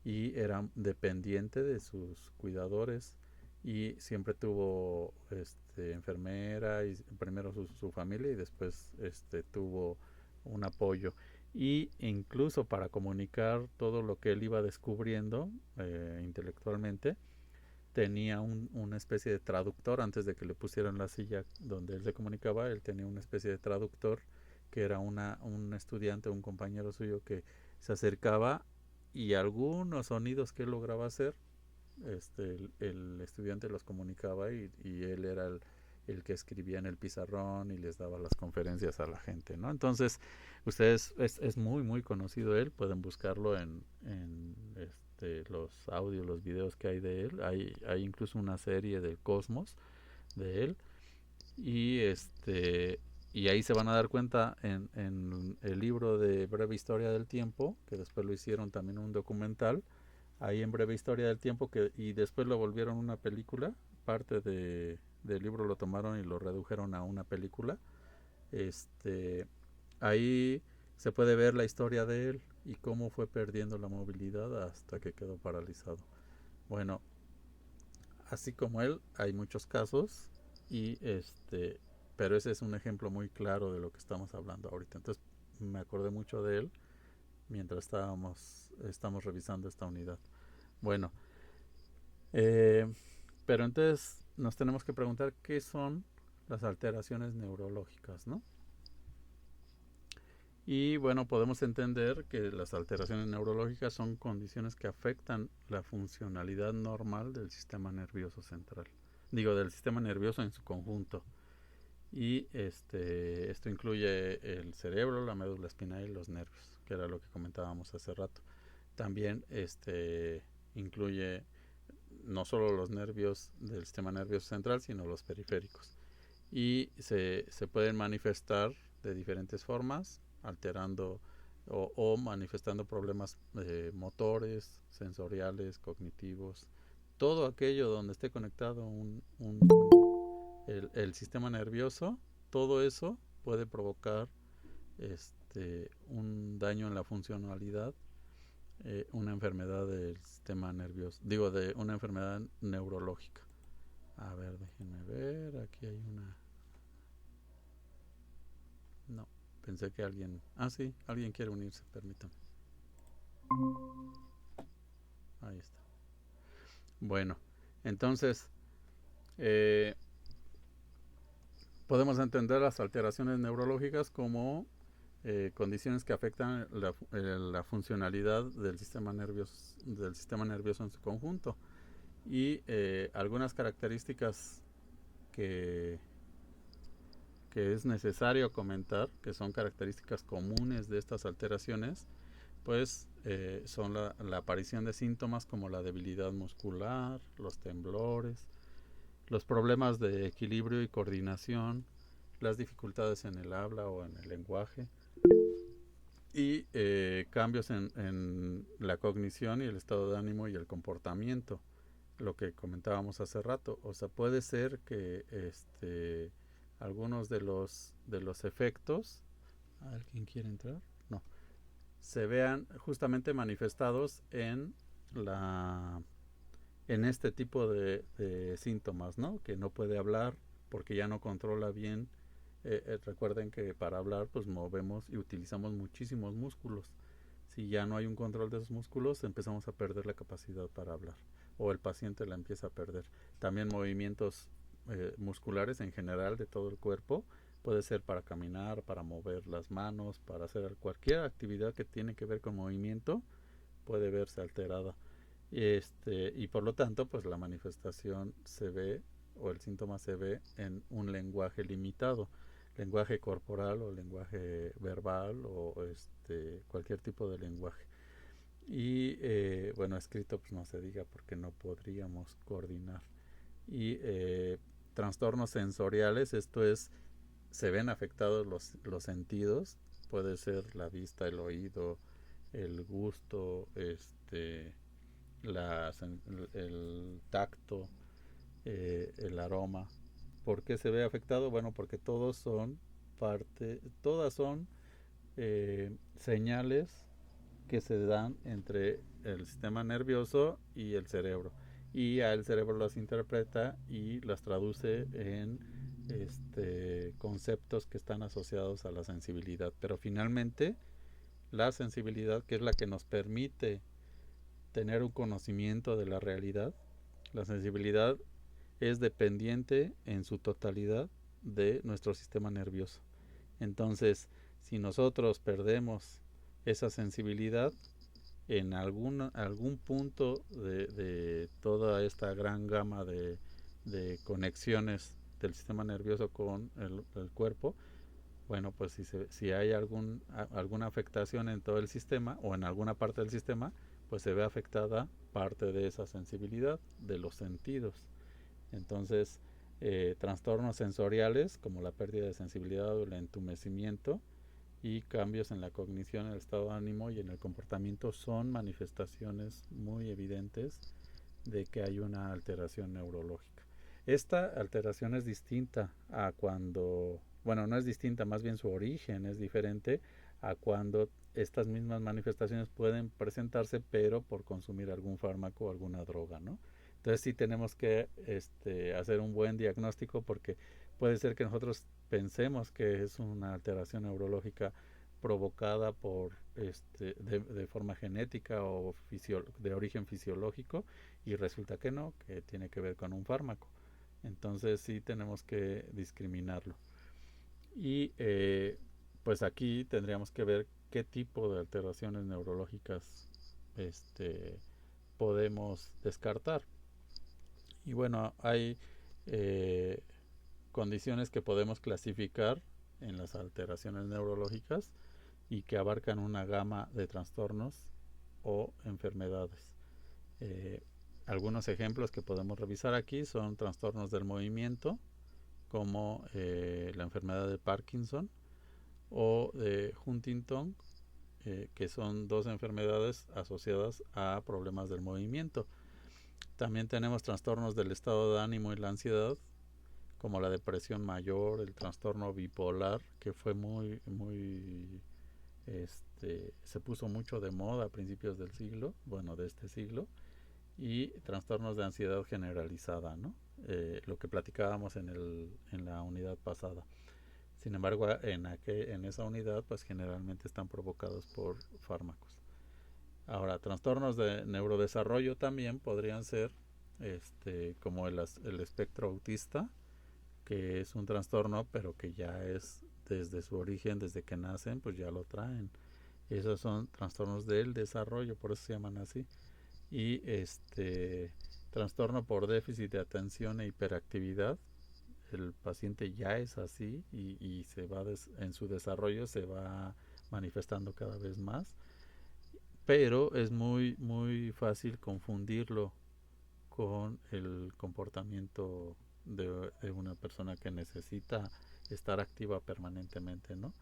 y era dependiente de sus cuidadores, y siempre tuvo enfermera, y primero su familia, y después tuvo un apoyo, y incluso para comunicar todo lo que él iba descubriendo intelectualmente tenía una especie de traductor. Antes de que le pusieran la silla donde él se comunicaba, él tenía una especie de traductor que era un estudiante, un compañero suyo que se acercaba, y algunos sonidos que él lograba hacer, el estudiante los comunicaba, y él era el que escribía en el pizarrón y les daba las conferencias a la gente, ¿no? Entonces, ustedes, es muy, muy conocido él, pueden buscarlo en los audios, los videos que hay de él. Hay incluso una serie del Cosmos de él, y y ahí se van a dar cuenta en el libro de Breve Historia del Tiempo, que después lo hicieron también un documental, ahí en Breve Historia del Tiempo, y después lo volvieron una película, parte del libro lo tomaron y lo redujeron a una película. Ahí se puede ver la historia de él y cómo fue perdiendo la movilidad hasta que quedó paralizado. Bueno, así como él, hay muchos casos, y pero ese es un ejemplo muy claro de lo que estamos hablando ahorita. Entonces me acordé mucho de él mientras estamos revisando esta unidad. Bueno, eh, pero entonces nos tenemos que preguntar qué son las alteraciones neurológicas, ¿no? Y bueno, podemos entender que las alteraciones neurológicas son condiciones que afectan la funcionalidad normal del sistema nervioso central. Digo, del sistema nervioso en su conjunto. Y esto incluye el cerebro, la médula espinal y los nervios, que era lo que comentábamos hace rato. También incluye no solo los nervios del sistema nervioso central, sino los periféricos. Y se pueden manifestar de diferentes formas, alterando o manifestando problemas motores, sensoriales, cognitivos, todo aquello donde esté conectado el sistema nervioso. Todo eso puede provocar un daño en la funcionalidad, una enfermedad del sistema nervioso, digo, de una enfermedad neurológica. A ver, déjenme ver, aquí hay una... No, pensé que alguien... Ah, sí, alguien quiere unirse, permítame. Ahí está. Bueno, entonces, eh, Podemos entender las alteraciones neurológicas como condiciones que afectan la funcionalidad del sistema nervioso en su conjunto. Y algunas características que, que es necesario comentar, que son características comunes de estas alteraciones, pues son la aparición de síntomas como la debilidad muscular, los temblores, los problemas de equilibrio y coordinación, las dificultades en el habla o en el lenguaje, y cambios en la cognición y el estado de ánimo y el comportamiento, lo que comentábamos hace rato. O sea, puede ser que algunos de los efectos, ¿alguien quiere entrar? No, se vean justamente manifestados en este tipo de síntomas, ¿no? Que no puede hablar porque ya no controla bien. Recuerden que para hablar pues movemos y utilizamos muchísimos músculos. Si ya no hay un control de esos músculos, empezamos a perder la capacidad para hablar, o el paciente la empieza a perder. También movimientos musculares en general de todo el cuerpo, puede ser para caminar, para mover las manos, para hacer cualquier actividad que tiene que ver con movimiento, puede verse alterada. Y por lo tanto, pues la manifestación se ve, o el síntoma se ve en un lenguaje limitado, lenguaje corporal o lenguaje verbal, o cualquier tipo de lenguaje. Y bueno, escrito pues no se diga porque no podríamos coordinar. Y trastornos sensoriales, esto es, se ven afectados los sentidos, puede ser la vista, el oído, el gusto, el tacto, el aroma. ¿Por qué se ve afectado? Bueno, porque todas son señales que se dan entre el sistema nervioso y el cerebro. Y a el cerebro las interpreta y las traduce en conceptos que están asociados a la sensibilidad. Pero finalmente, la sensibilidad, que es la que nos permite tener un conocimiento de la realidad, la sensibilidad es dependiente en su totalidad de nuestro sistema nervioso. Entonces, si nosotros perdemos esa sensibilidad en algún punto de toda esta gran gama de conexiones del sistema nervioso con el cuerpo, bueno, pues si hay alguna afectación en todo el sistema o en alguna parte del sistema, pues se ve afectada parte de esa sensibilidad de los sentidos. Entonces, trastornos sensoriales como la pérdida de sensibilidad o el entumecimiento y cambios en la cognición, en el estado de ánimo y en el comportamiento son manifestaciones muy evidentes de que hay una alteración neurológica. Esta alteración es distinta a cuando, bueno, no es distinta, más bien su origen es diferente a cuando estas mismas manifestaciones pueden presentarse, pero por consumir algún fármaco o alguna droga, ¿no? Entonces sí tenemos que hacer un buen diagnóstico, porque puede ser que nosotros pensemos que es una alteración neurológica provocada de forma genética o de origen fisiológico, y resulta que no, que tiene que ver con un fármaco. Entonces sí tenemos que discriminarlo. Y pues aquí tendríamos que ver qué tipo de alteraciones neurológicas podemos descartar. Y bueno, hay eh, condiciones que podemos clasificar en las alteraciones neurológicas y que abarcan una gama de trastornos o enfermedades. Eh, Algunos ejemplos que podemos revisar aquí son trastornos del movimiento, como la enfermedad de Parkinson o de Huntington, que son dos enfermedades asociadas a problemas del movimiento. También tenemos trastornos del estado de ánimo y la ansiedad, como la depresión mayor, el trastorno bipolar, que fue se puso mucho de moda a principios del siglo, bueno, de este siglo, y trastornos de ansiedad generalizada, ¿no? Lo que platicábamos en la unidad pasada. Sin embargo, en esa unidad, pues generalmente están provocados por fármacos. Ahora, trastornos de neurodesarrollo también podrían ser como el espectro autista, que es un trastorno, pero que ya es desde su origen, desde que nacen, pues ya lo traen. Esos son trastornos del desarrollo, por eso se llaman así. Y trastorno por déficit de atención e hiperactividad, el paciente ya es así y se va en su desarrollo se va manifestando cada vez más, pero es muy fácil confundirlo con el comportamiento de una persona que necesita estar activa permanentemente, ¿no?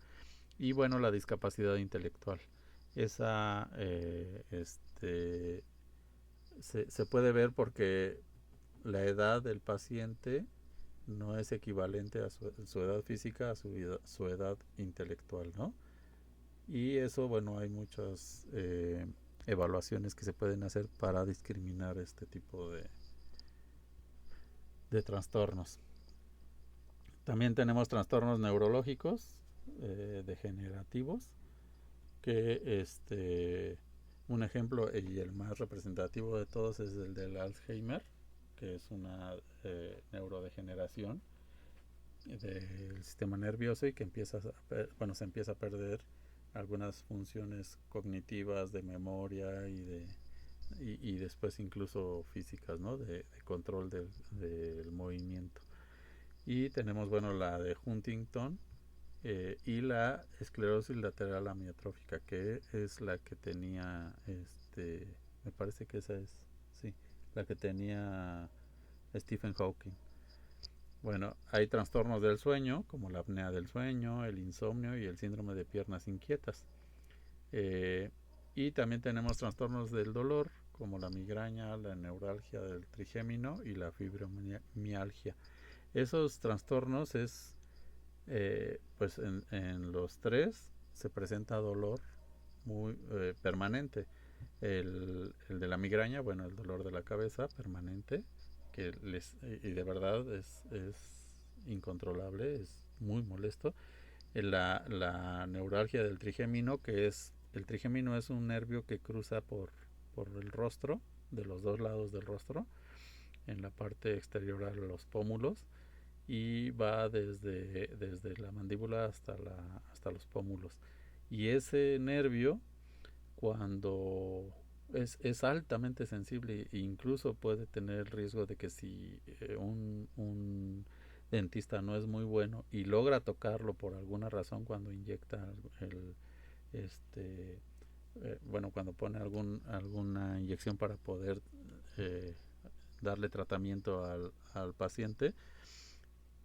Y bueno, la discapacidad intelectual. Esa se puede ver porque la edad del paciente no es equivalente a su edad física, a su edad intelectual, ¿no? Y eso, bueno, hay muchas evaluaciones que se pueden hacer para discriminar este tipo de trastornos. También tenemos trastornos neurológicos degenerativos, que un ejemplo y el más representativo de todos es el del Alzheimer, que es una neurodegeneración del sistema nervioso y que se empieza a perder algunas funciones cognitivas de memoria y después incluso físicas, ¿no? De control del movimiento. Y tenemos, bueno, la de Huntington y la esclerosis lateral amiotrófica, que es la que tenía, me parece que esa es, sí, la que tenía Stephen Hawking. Bueno, hay trastornos del sueño, como la apnea del sueño, el insomnio y el síndrome de piernas inquietas. Y también tenemos trastornos del dolor, como la migraña, la neuralgia del trigémino y la fibromialgia. Esos trastornos pues en los tres se presenta dolor muy permanente. El de la migraña, bueno, el dolor de la cabeza permanente, y de verdad es incontrolable, es muy molesto. La neuralgia del trigémino, el trigémino es un nervio que cruza por el rostro, de los dos lados del rostro, en la parte exterior a los pómulos, y va desde la mandíbula hasta los pómulos. Y ese nervio, cuando es altamente sensible e incluso puede tener riesgo de que si un dentista no es muy bueno y logra tocarlo por alguna razón cuando inyecta el bueno, cuando pone alguna inyección para poder eh, darle tratamiento al paciente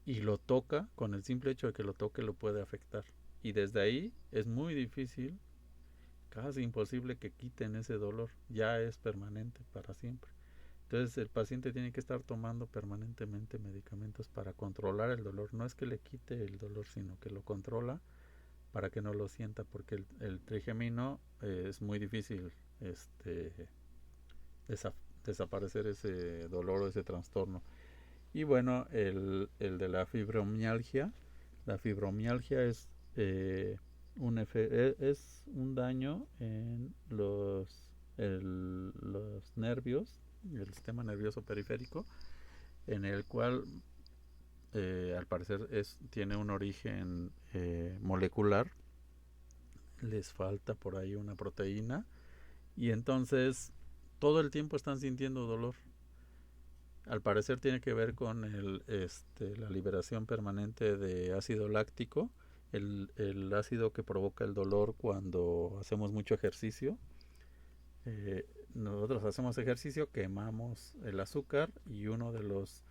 y lo toca, con el simple hecho de que lo toque lo puede afectar. Y desde ahí es muy difícil, casi imposible que quiten ese dolor, ya es permanente para siempre. Entonces el paciente tiene que estar tomando permanentemente medicamentos para controlar el dolor. No es que le quite el dolor, sino que lo controla para que no lo sienta, porque el trigémino es muy difícil desa desaparecer ese dolor o ese trastorno. Y bueno, el de la fibromialgia es un daño en los nervios, el sistema nervioso periférico, en el cual al parecer tiene un origen molecular, les falta por ahí una proteína y entonces todo el tiempo están sintiendo dolor. Al parecer tiene que ver con la liberación permanente de ácido láctico, el ácido que provoca el dolor cuando hacemos mucho ejercicio. Nosotros hacemos ejercicio, quemamos el azúcar y uno de los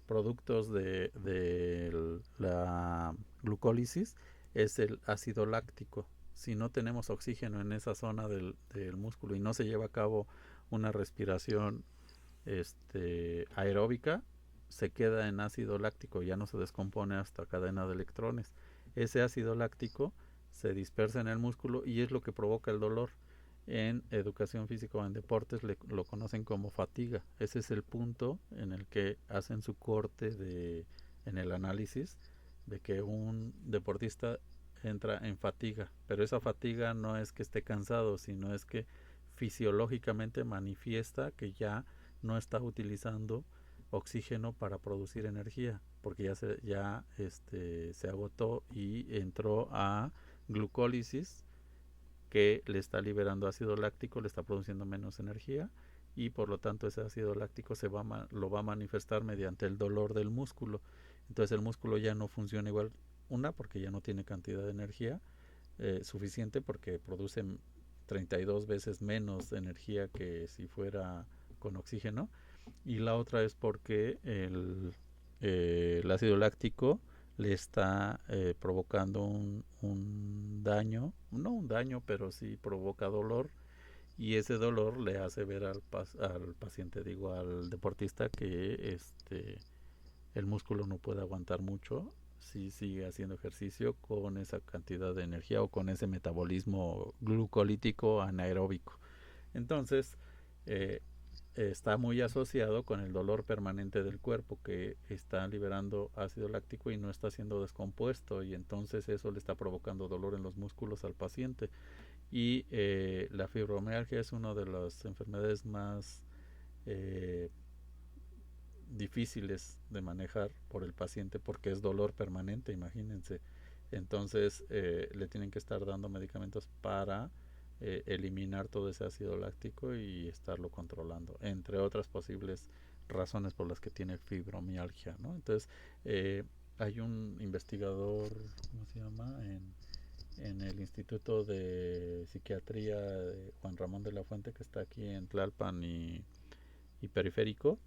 productos de la glucólisis es el ácido láctico. Si no tenemos oxígeno en esa zona del músculo y no se lleva a cabo una respiración aeróbica, se queda en ácido láctico, ya no se descompone hasta cadena de electrones. Ese ácido láctico se dispersa en el músculo y es lo que provoca el dolor. En educación física o en deportes lo conocen como fatiga. Ese es el punto en el que hacen su corte en el análisis de que un deportista entra en fatiga, pero esa fatiga no es que esté cansado, sino es que fisiológicamente manifiesta que ya no está utilizando oxígeno para producir energía, porque se agotó y entró a glucólisis, que le está liberando ácido láctico, le está produciendo menos energía, y por lo tanto ese ácido láctico lo va a manifestar mediante el dolor del músculo. Entonces el músculo ya no funciona igual, porque ya no tiene cantidad de energía suficiente, porque produce 32 veces menos energía que si fuera con oxígeno, y la otra es porque el ácido láctico le está provocando un daño, no un daño, pero sí provoca dolor, y ese dolor le hace ver al paciente, digo, al deportista, que el músculo no puede aguantar mucho si sigue haciendo ejercicio con esa cantidad de energía o con ese metabolismo glucolítico anaeróbico. Entonces, eh, está muy asociado con el dolor permanente del cuerpo, que está liberando ácido láctico y no está siendo descompuesto, y entonces eso le está provocando dolor en los músculos al paciente. Y la fibromialgia es una de las enfermedades más eh, difíciles de manejar por el paciente, porque es dolor permanente, imagínense. Entonces le tienen que estar dando medicamentos para eliminar todo ese ácido láctico y estarlo controlando, entre otras posibles razones por las que tiene fibromialgia, ¿no? Entonces hay un investigador, ¿cómo se llama? En el Instituto de Psiquiatría de Juan Ramón de la Fuente, que está aquí en Tlalpan y Periférico.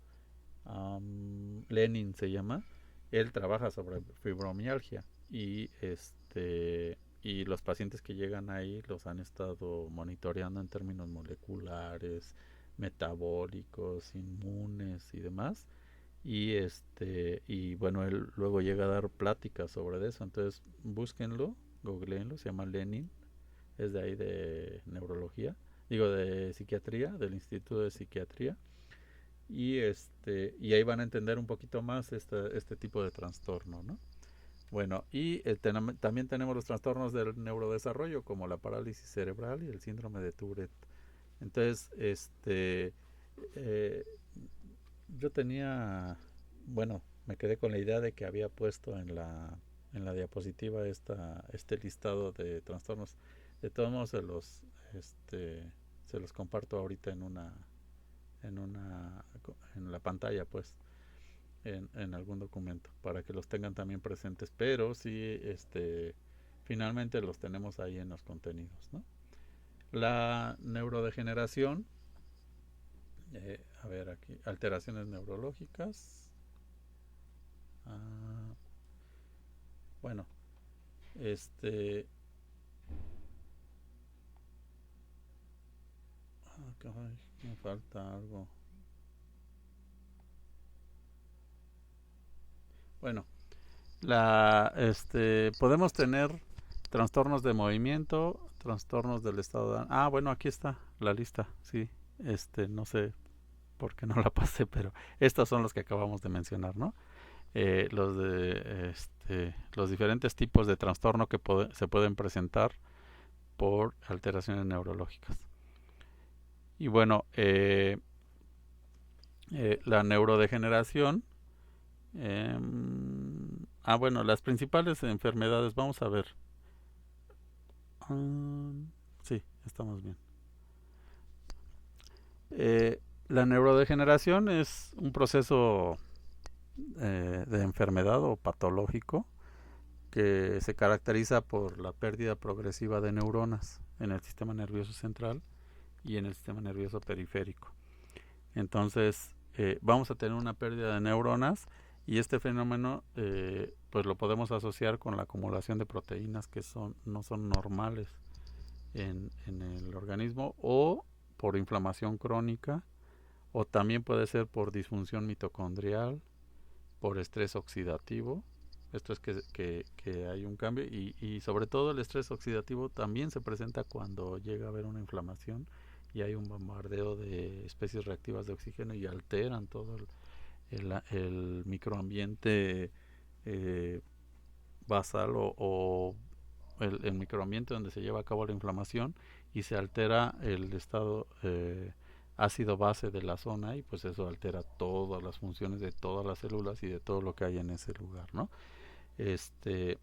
Lenin se llama. Él trabaja sobre fibromialgia, y los pacientes que llegan ahí los han estado monitoreando en términos moleculares, metabólicos, inmunes y demás. Y bueno, él luego llega a dar pláticas sobre eso. Entonces búsquenlo, googleenlo, se llama Lenin, es de ahí, de neurología, digo, de psiquiatría, del Instituto de Psiquiatría. Y ahí van a entender un poquito más este tipo de trastorno, ¿no? Bueno, y también tenemos los trastornos del neurodesarrollo, como la parálisis cerebral y el síndrome de Tourette. Entonces, eh, yo tenía, bueno, me quedé con la idea de que había puesto en la diapositiva este listado de trastornos. De todos modos, se los comparto ahorita en la pantalla, pues, en algún documento, para que los tengan también presentes. Pero sí, finalmente los tenemos ahí en los contenidos, ¿no? La neurodegeneración, a ver aquí, alteraciones neurológicas. Bueno, este, caray, me falta algo. Bueno, podemos tener trastornos de movimiento, trastornos del estado de... bueno, aquí está la lista, sí. No sé por qué no la pasé, pero estos son los que acabamos de mencionar, ¿no? Los diferentes tipos de trastorno que se pueden presentar por alteraciones neurológicas. Y bueno, la neurodegeneración. Bueno, las principales enfermedades, vamos a ver. Sí, estamos bien. La neurodegeneración es un proceso de enfermedad o patológico que se caracteriza por la pérdida progresiva de neuronas en el sistema nervioso central y en el sistema nervioso periférico. Entonces, vamos a tener una pérdida de neuronas, y este fenómeno pues lo podemos asociar con la acumulación de proteínas que no son normales en el organismo, o por inflamación crónica, o también puede ser por disfunción mitocondrial, por estrés oxidativo. Esto es que hay un cambio, y sobre todo el estrés oxidativo también se presenta cuando llega a haber una inflamación y hay un bombardeo de especies reactivas de oxígeno y alteran todo el microambiente basal, o el microambiente donde se lleva a cabo la inflamación, y se altera el estado ácido base de la zona y pues eso altera todas las funciones de todas las células y de todo lo que hay en ese lugar, ¿no? Este,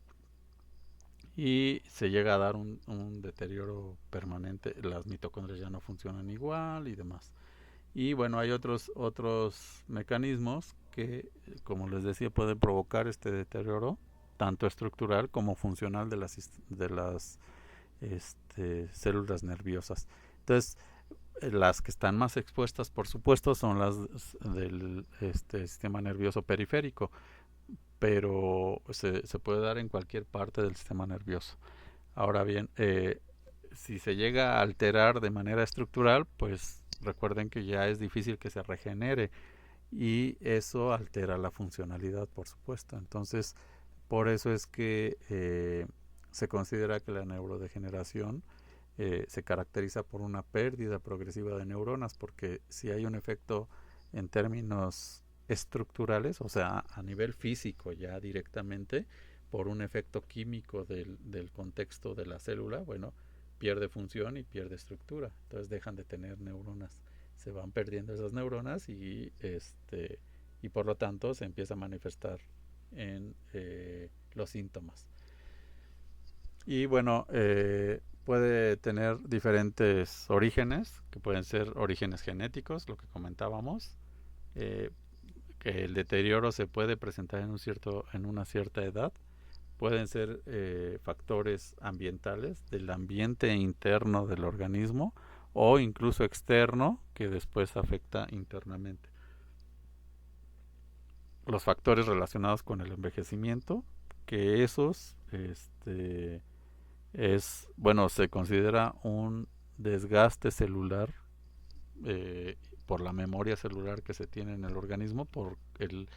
y se llega a dar un deterioro permanente, las mitocondrias ya no funcionan igual y demás. Y bueno, hay otros mecanismos que, como les decía, pueden provocar este deterioro, tanto estructural como funcional de las células nerviosas. Entonces, las que están más expuestas, por supuesto, son las del sistema nervioso periférico, pero se puede dar en cualquier parte del sistema nervioso. Ahora bien, si se llega a alterar de manera estructural, pues recuerden que ya es difícil que se regenere y eso altera la funcionalidad, por supuesto. Entonces, por eso es que se considera que la neurodegeneración se caracteriza por una pérdida progresiva de neuronas, porque si hay un efecto en términos estructurales, o sea, a nivel físico ya directamente, por un efecto químico del contexto de la célula, bueno, pierde función y pierde estructura, entonces dejan de tener neuronas, se van perdiendo esas neuronas y por lo tanto se empieza a manifestar en los síntomas. Y bueno, puede tener diferentes orígenes, que pueden ser orígenes genéticos, lo que comentábamos, eh, que el deterioro se puede presentar en una cierta edad. Pueden ser factores ambientales, del ambiente interno del organismo, o incluso externo, que después afecta internamente. Los factores relacionados con el envejecimiento, que esos bueno, se considera un desgaste celular por la memoria celular que se tiene en el organismo, por el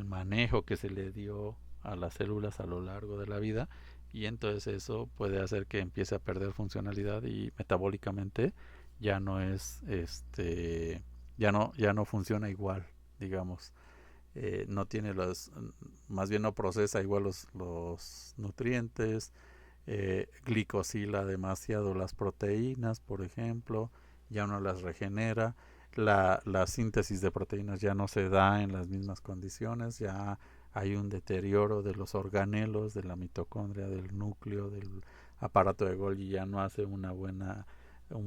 manejo que se le dio a las células a lo largo de la vida, y entonces eso puede hacer que empiece a perder funcionalidad y metabólicamente ya no es ya no funciona igual, digamos. No tiene más bien no procesa igual los nutrientes, glicosila demasiado las proteínas, por ejemplo, ya no las regenera, la síntesis de proteínas ya no se da en las mismas condiciones, ya hay un deterioro de los organelos, de la mitocondria, del núcleo, del aparato de Golgi, ya no hace un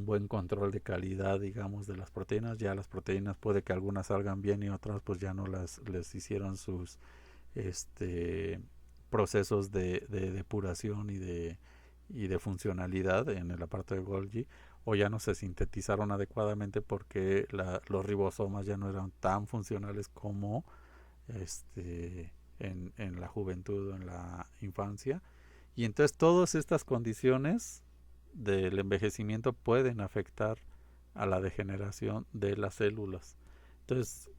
buen control de calidad, digamos, de las proteínas. Ya las proteínas puede que algunas salgan bien y otras pues ya no les hicieron sus procesos de depuración y de funcionalidad en el aparato de Golgi, o ya no se sintetizaron adecuadamente porque los ribosomas ya no eran tan funcionales como en la juventud o en la infancia. Y entonces todas estas condiciones del envejecimiento pueden afectar a la degeneración de las células. Entonces,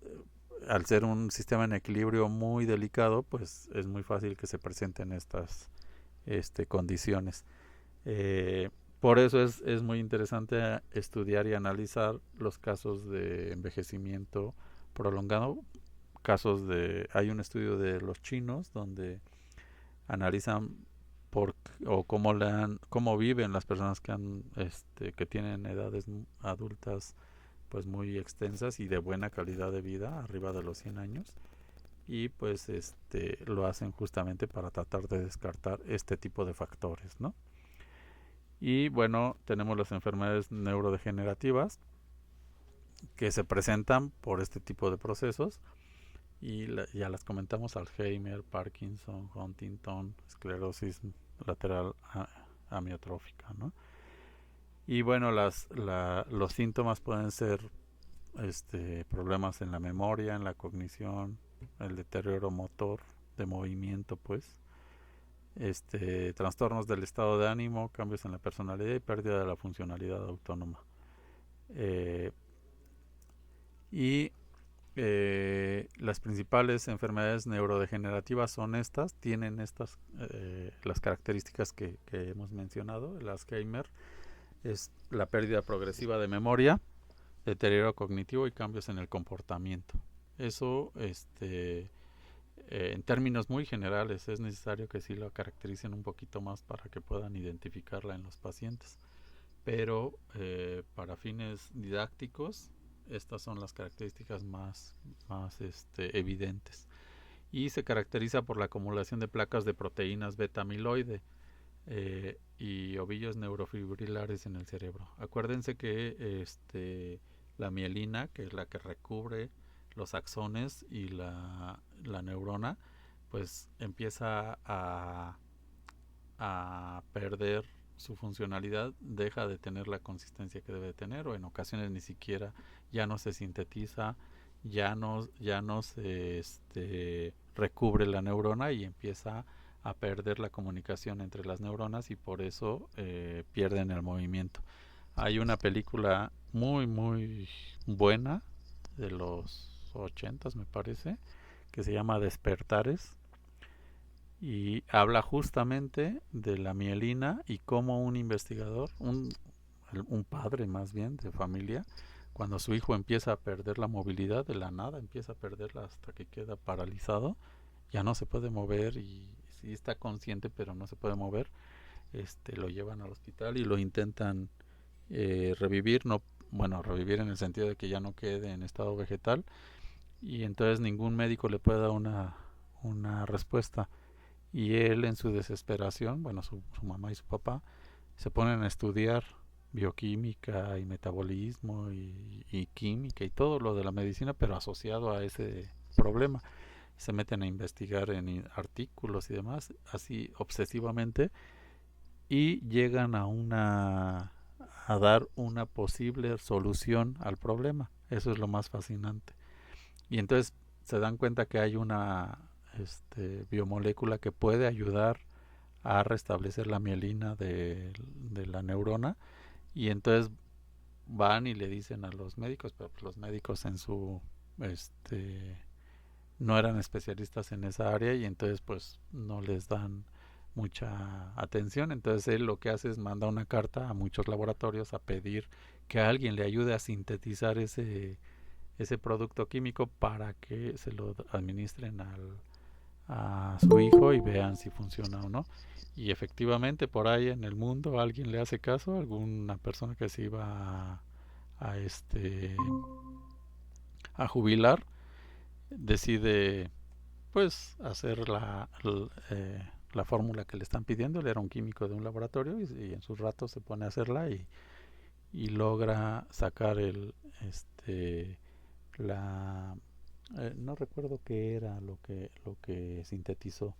al ser un sistema en equilibrio muy delicado, pues es muy fácil que se presenten estas condiciones. Eh, por eso es muy interesante estudiar y analizar los casos de envejecimiento prolongado. Hay un estudio de los chinos donde analizan por o cómo viven las personas que tienen edades adultas pues muy extensas y de buena calidad de vida, arriba de los 100 años, y pues lo hacen justamente para tratar de descartar este tipo de factores, ¿no? Y bueno, tenemos las enfermedades neurodegenerativas que se presentan por este tipo de procesos y ya las comentamos: Alzheimer, Parkinson, Huntington, esclerosis lateral amiotrófica, ¿no? Y bueno, los síntomas pueden ser problemas en la memoria, en la cognición, el deterioro motor, de movimiento, pues, trastornos del estado de ánimo, cambios en la personalidad y pérdida de la funcionalidad autónoma. Y las principales enfermedades neurodegenerativas son tienen las características que hemos mencionado. El Alzheimer es la pérdida progresiva de memoria, deterioro cognitivo y cambios en el comportamiento. Eso, en términos muy generales, es necesario que sí lo caractericen un poquito más para que puedan identificarla en los pacientes. pero para fines didácticos estas son las características más evidentes. Y se caracteriza por la acumulación de placas de proteínas beta amiloide y ovillos neurofibrilares en el cerebro. Acuérdense que la mielina, que es la que recubre los axones y la neurona, pues empieza a perder su funcionalidad, deja de tener la consistencia que debe tener, o en ocasiones ni siquiera ya no se sintetiza, ya no se recubre la neurona y empieza a perder la comunicación entre las neuronas, y por eso pierden el movimiento. Hay una película muy muy buena de los 80 me parece, que se llama Despertares, y habla justamente de la mielina y cómo un investigador, un padre más bien de familia, cuando su hijo empieza a perder la movilidad de la nada, empieza a perderla hasta que queda paralizado, ya no se puede mover y sí está consciente pero no se puede mover, lo llevan al hospital y lo intentan revivir, no, bueno, revivir en el sentido de que ya no quede en estado vegetal, y entonces ningún médico le puede dar una respuesta, y él en su desesperación, bueno, su mamá y su papá se ponen a estudiar bioquímica y metabolismo y química y todo lo de la medicina, pero asociado a ese problema. Se meten a investigar en artículos y demás, así obsesivamente, y llegan a dar una posible solución al problema. Eso es lo más fascinante. Y entonces se dan cuenta que hay una biomolécula que puede ayudar a restablecer la mielina de la neurona, y entonces van y le dicen a los médicos, pero pues los médicos en su no eran especialistas en esa área, y entonces pues no les dan mucha atención. Entonces él lo que hace es manda una carta a muchos laboratorios a pedir que alguien le ayude a sintetizar ese producto químico para que se lo administren a su hijo y vean si funciona o no. Y efectivamente por ahí en el mundo alguien le hace caso, alguna persona que se iba a jubilar decide pues hacer la fórmula que le están pidiendo. Él era un químico de un laboratorio y en sus ratos se pone a hacerla y logra sacar la no recuerdo qué era lo que sintetizó.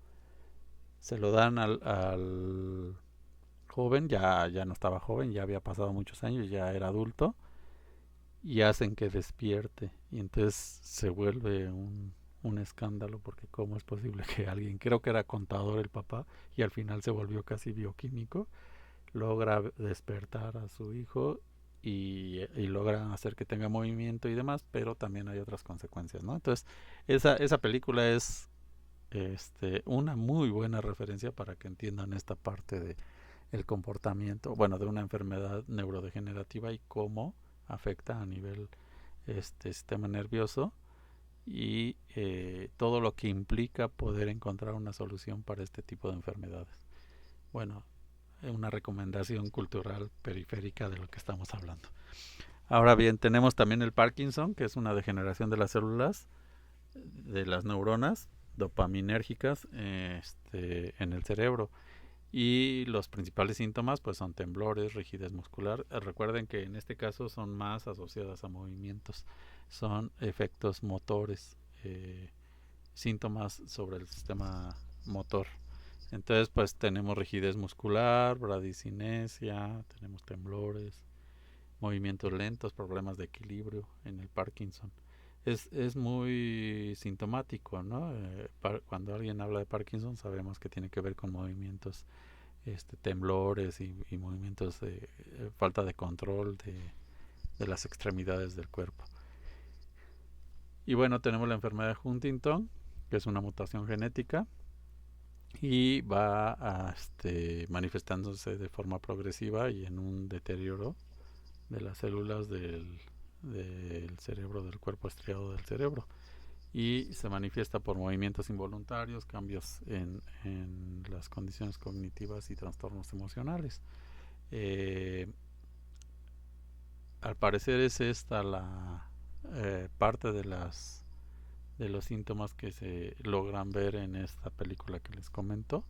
Se lo dan al joven, ya no estaba joven, ya había pasado muchos años, ya era adulto, y hacen que despierte, y entonces se vuelve un escándalo, porque cómo es posible que alguien, creo que era contador el papá, y al final se volvió casi bioquímico, logra despertar a su hijo y logra hacer que tenga movimiento y demás, pero también hay otras consecuencias, ¿no? Entonces esa película es una muy buena referencia para que entiendan esta parte de el comportamiento, bueno, de una enfermedad neurodegenerativa y cómo afecta a nivel sistema nervioso, y todo lo que implica poder encontrar una solución para este tipo de enfermedades. Bueno, una recomendación cultural periférica de lo que estamos hablando. Ahora bien, tenemos también el Parkinson, que es una degeneración de las células, de las neuronas dopaminérgicas en el cerebro. Y los principales síntomas pues son temblores, rigidez muscular. Recuerden que en este caso son más asociadas a movimientos, son efectos motores, síntomas sobre el sistema motor. Entonces pues tenemos rigidez muscular, bradicinesia, tenemos temblores, movimientos lentos, problemas de equilibrio en el Parkinson. Es muy sintomático, ¿no? Cuando alguien habla de Parkinson sabemos que tiene que ver con movimientos, temblores y movimientos de falta de control de las extremidades del cuerpo. Y bueno, tenemos la enfermedad de Huntington, que es una mutación genética y va manifestándose de forma progresiva y en un deterioro de las células del cerebro, del cuerpo estriado del cerebro, y se manifiesta por movimientos involuntarios, cambios en las condiciones cognitivas y trastornos emocionales. al parecer es esta la parte de los síntomas que se logran ver en esta película que les comento,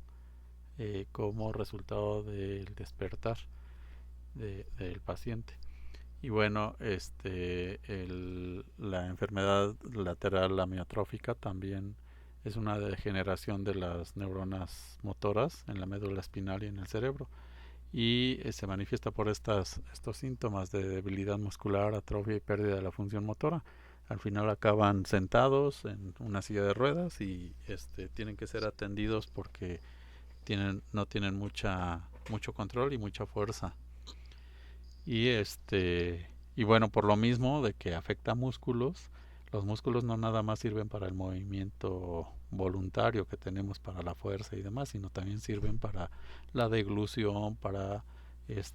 como resultado del despertar del paciente. Y bueno, la enfermedad lateral amiotrófica también es una degeneración de las neuronas motoras en la médula espinal y en el cerebro. Y se manifiesta por estos síntomas de debilidad muscular, atrofia y pérdida de la función motora. Al final acaban sentados en una silla de ruedas y tienen que ser atendidos porque no tienen mucho control y mucha fuerza. Y y bueno, por lo mismo de que afecta músculos, los músculos no nada más sirven para el movimiento voluntario que tenemos para la fuerza y demás, sino también sirven para la deglución, para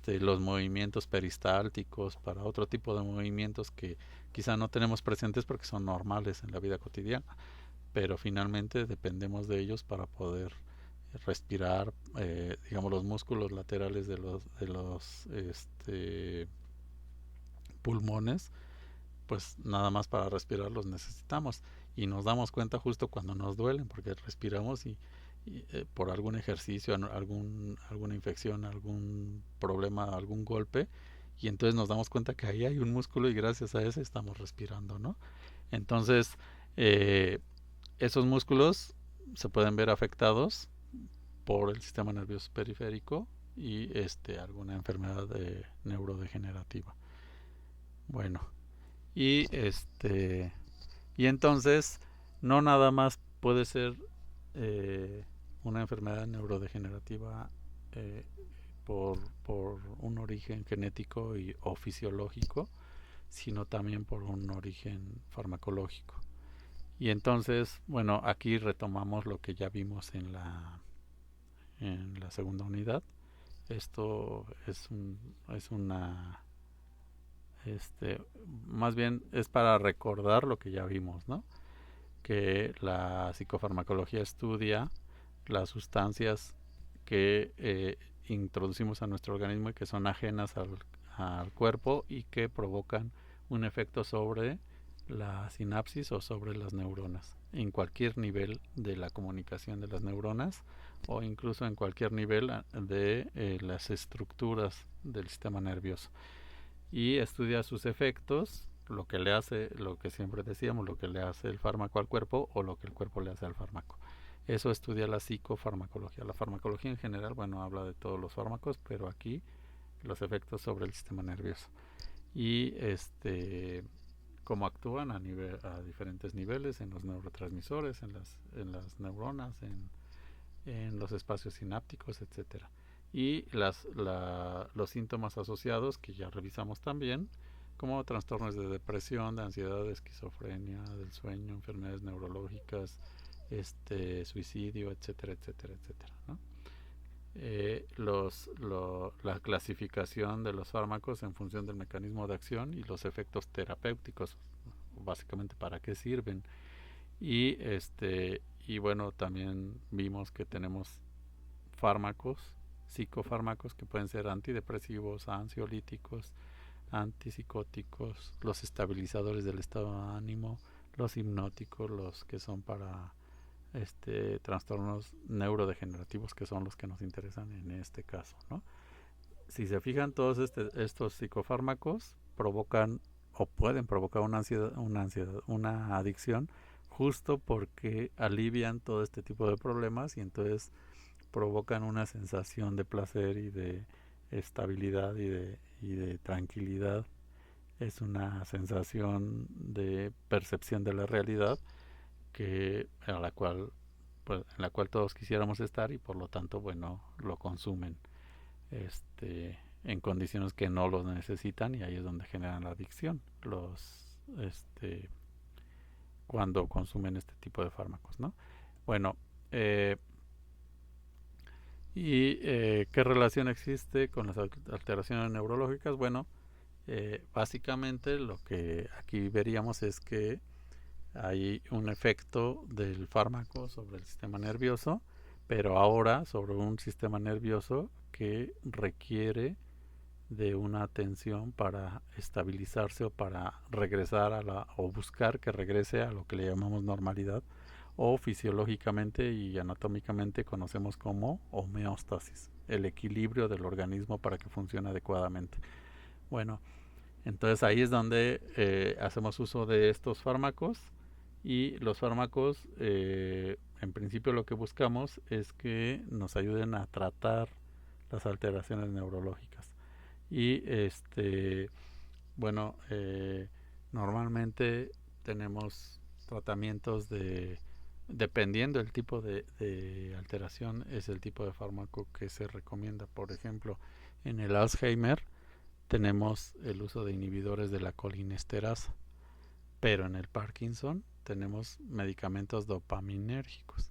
los movimientos peristálticos, para otro tipo de movimientos que quizá no tenemos presentes porque son normales en la vida cotidiana, pero finalmente dependemos de ellos para poder respirar, digamos los músculos laterales de los pulmones, pues nada más para respirar los necesitamos y nos damos cuenta justo cuando nos duelen porque respiramos y por algún ejercicio, alguna infección, algún problema, algún golpe, y entonces nos damos cuenta que ahí hay un músculo y gracias a ese estamos respirando, ¿no? Entonces esos músculos se pueden ver afectados por el sistema nervioso periférico y alguna enfermedad neurodegenerativa. Bueno, y y entonces no nada más puede ser una enfermedad neurodegenerativa eh, por un origen genético o fisiológico, sino también por un origen farmacológico. Y entonces, bueno, aquí retomamos lo que ya vimos en la segunda unidad. Esto es una más bien es para recordar lo que ya vimos, ¿no? Que la psicofarmacología estudia las sustancias que introducimos a nuestro organismo y que son ajenas al cuerpo y que provocan un efecto sobre la sinapsis o sobre las neuronas, en cualquier nivel de la comunicación de las neuronas o incluso en cualquier nivel de las estructuras del sistema nervioso, y estudia sus efectos, lo que le hace, lo que siempre decíamos, lo que le hace el fármaco al cuerpo o lo que el cuerpo le hace al fármaco. Eso estudia la psicofarmacología. La farmacología en general, bueno, habla de todos los fármacos, pero aquí los efectos sobre el sistema nervioso. Y cómo actúan a diferentes niveles, en los neurotransmisores, en las neuronas, en los espacios sinápticos, etcétera. Y los síntomas asociados que ya revisamos también, como trastornos de depresión, de ansiedad, de esquizofrenia, del sueño, enfermedades neurológicas, suicidio, etcétera, etcétera, etcétera, ¿no? La clasificación de los fármacos en función del mecanismo de acción y los efectos terapéuticos, básicamente para qué sirven. Y y bueno, también vimos que tenemos fármacos, psicofármacos que pueden ser antidepresivos, ansiolíticos, antipsicóticos, los estabilizadores del estado de ánimo, los hipnóticos, los que son para trastornos neurodegenerativos, que son los que nos interesan en este caso, ¿no? Si se fijan, todos estos psicofármacos provocan o pueden provocar una adicción, justo porque alivian todo este tipo de problemas y entonces provocan una sensación de placer y de estabilidad y de tranquilidad. Es una sensación de percepción de la realidad en la cual todos quisiéramos estar y por lo tanto, bueno, lo consumen en condiciones que no los necesitan, y ahí es donde generan la adicción cuando consumen este tipo de fármacos, ¿no? Bueno, ¿qué relación existe con las alteraciones neurológicas? Bueno, básicamente lo que aquí veríamos es que hay un efecto del fármaco sobre el sistema nervioso, pero ahora sobre un sistema nervioso que requiere de una atención para estabilizarse o para regresar o buscar que regrese a lo que le llamamos normalidad, o fisiológicamente y anatómicamente conocemos como homeostasis, el equilibrio del organismo para que funcione adecuadamente. Bueno, entonces ahí es donde hacemos uso de estos fármacos, y los fármacos en principio lo que buscamos es que nos ayuden a tratar las alteraciones neurológicas. Y bueno, normalmente tenemos tratamientos dependiendo del tipo de alteración, es el tipo de fármaco que se recomienda. Por ejemplo, en el Alzheimer tenemos el uso de inhibidores de la colinesterasa, pero en el Parkinson tenemos medicamentos dopaminérgicos.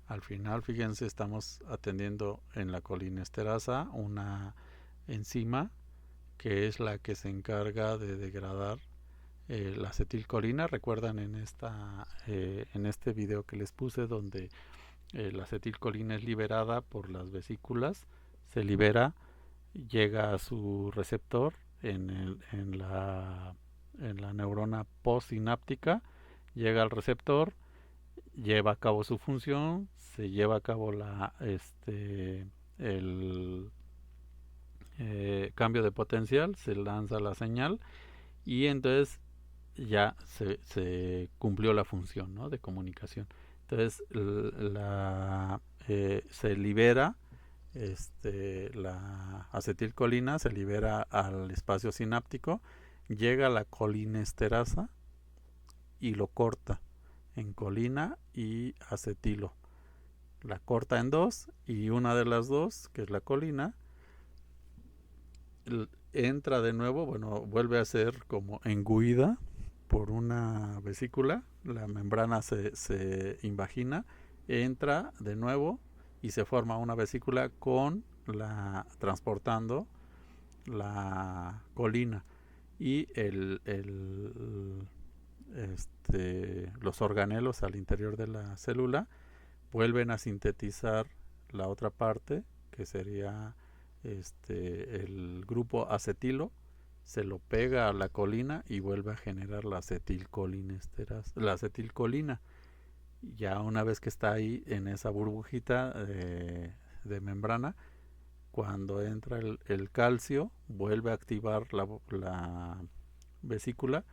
Al final, fíjense, estamos atendiendo en la colinesterasa una enzima que es la que se encarga de degradar la acetilcolina. Recuerdan en este video que les puse donde la acetilcolina es liberada por las vesículas, se libera, llega a su receptor en la neurona postsináptica, llega al receptor, lleva a cabo su función, se lleva a cabo el cambio de potencial, se lanza la señal y entonces ya se cumplió la función, ¿no?, de comunicación. Entonces se libera la acetilcolina, se libera al espacio sináptico, llega a la colinesterasa y lo corta en colina y acetilo. La corta en dos y una de las dos, que es la colina, entra de nuevo, bueno, vuelve a ser como engüida por una vesícula, la membrana se invagina, entra de nuevo y se forma una vesícula transportando la colina, y los organelos al interior de la célula vuelven a sintetizar la otra parte, que sería el grupo acetilo, se lo pega a la colina y vuelve a generar la acetilcolina. Ya una vez que está ahí en esa burbujita de membrana, cuando entra el calcio, vuelve a activar la vesícula,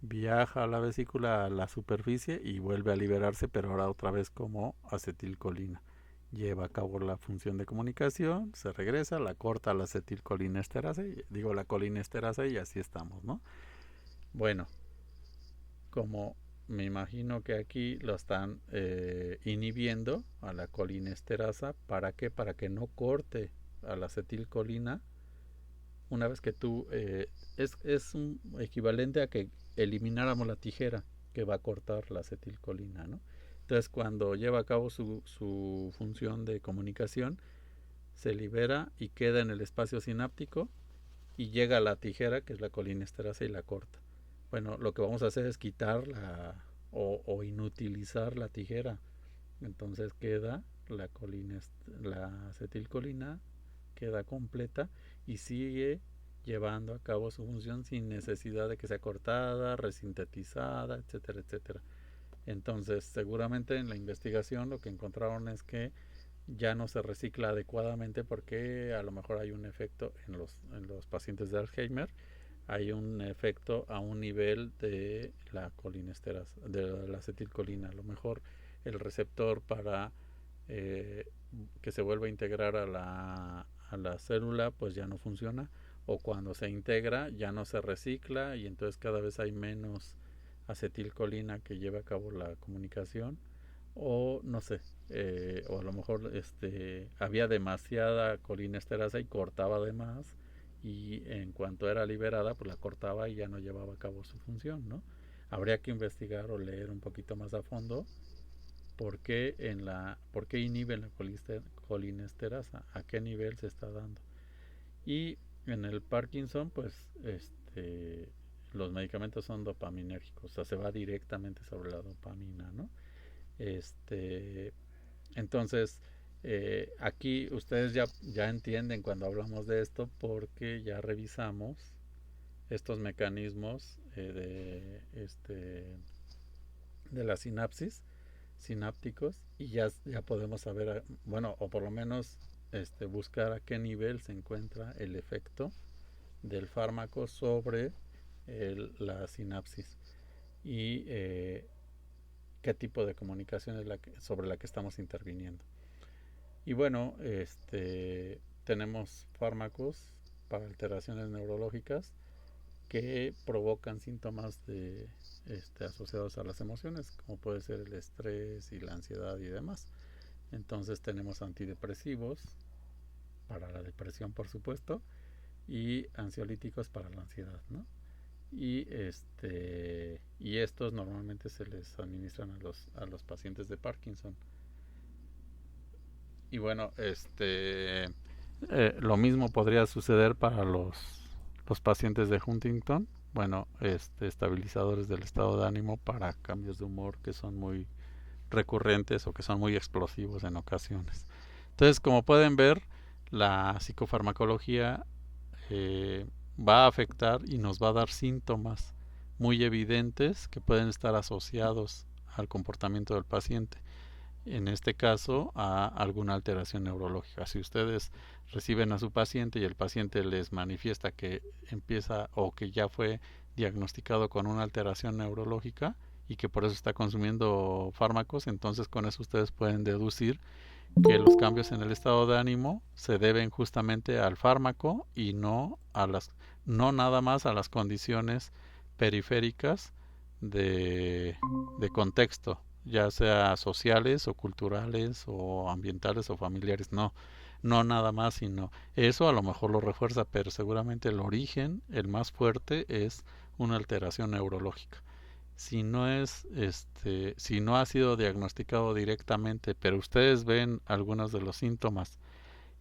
viaja a la vesícula a la superficie y vuelve a liberarse, pero ahora otra vez como acetilcolina. Lleva a cabo la función de comunicación, se regresa, la corta la acetilcolinesterasa, la colinesterasa, y así estamos, ¿no? Bueno, como me imagino que aquí lo están inhibiendo a la colinesterasa, ¿para qué? Para que no corte a la acetilcolina. Una vez que tú es un equivalente a que elimináramos la tijera que va a cortar la acetilcolina, ¿no? Entonces, cuando lleva a cabo su función de comunicación, se libera y queda en el espacio sináptico, y llega a la tijera, que es la colinesterasa, y la corta. Bueno, lo que vamos a hacer es quitar o inutilizar la tijera. Entonces queda la acetilcolina, queda completa y sigue llevando a cabo su función sin necesidad de que sea cortada, resintetizada, etcétera, etcétera. Entonces, seguramente en la investigación lo que encontraron es que ya no se recicla adecuadamente, porque a lo mejor hay un efecto en los pacientes de Alzheimer, hay un efecto a un nivel de la colinesterasa, de la acetilcolina. A lo mejor el receptor para que se vuelva a integrar a la célula pues ya no funciona, o cuando se integra ya no se recicla y entonces cada vez hay menos acetilcolina que lleve a cabo la comunicación, o no sé, o a lo mejor había demasiada colinesterasa y cortaba de más, y en cuanto era liberada pues la cortaba y ya no llevaba a cabo su función, ¿no? Habría que investigar o leer un poquito más a fondo por qué inhiben la colinesterasa, a qué nivel se está dando. Y en el Parkinson pues los medicamentos son dopaminérgicos, o sea, se va directamente sobre la dopamina, ¿no? Entonces Aquí ustedes ya entienden cuando hablamos de esto porque ya revisamos estos mecanismos de la sinapsis, sinápticos, y ya podemos saber, bueno, o por lo menos buscar a qué nivel se encuentra el efecto del fármaco sobre la sinapsis y qué tipo de comunicación es sobre la que estamos interviniendo. Y bueno, tenemos fármacos para alteraciones neurológicas que provocan síntomas asociados a las emociones, como puede ser el estrés y la ansiedad y demás. Entonces tenemos antidepresivos para la depresión, por supuesto, y ansiolíticos para la ansiedad, ¿no? Y estos normalmente se les administran a los pacientes de Parkinson. Y bueno, lo mismo podría suceder para los pacientes de Huntington. Bueno, estabilizadores del estado de ánimo para cambios de humor que son muy recurrentes o que son muy explosivos en ocasiones. Entonces, como pueden ver, la psicofarmacología va a afectar y nos va a dar síntomas muy evidentes que pueden estar asociados al comportamiento del paciente, en este caso a alguna alteración neurológica. Si ustedes reciben a su paciente y el paciente les manifiesta que empieza o que ya fue diagnosticado con una alteración neurológica y que por eso está consumiendo fármacos, entonces con eso ustedes pueden deducir que los cambios en el estado de ánimo se deben justamente al fármaco y no nada más a las condiciones periféricas de contexto, ya sea sociales o culturales o ambientales o familiares. No nada más, sino eso a lo mejor lo refuerza, pero seguramente el origen, el más fuerte, es una alteración neurológica. Si no ha sido diagnosticado directamente, pero ustedes ven algunos de los síntomas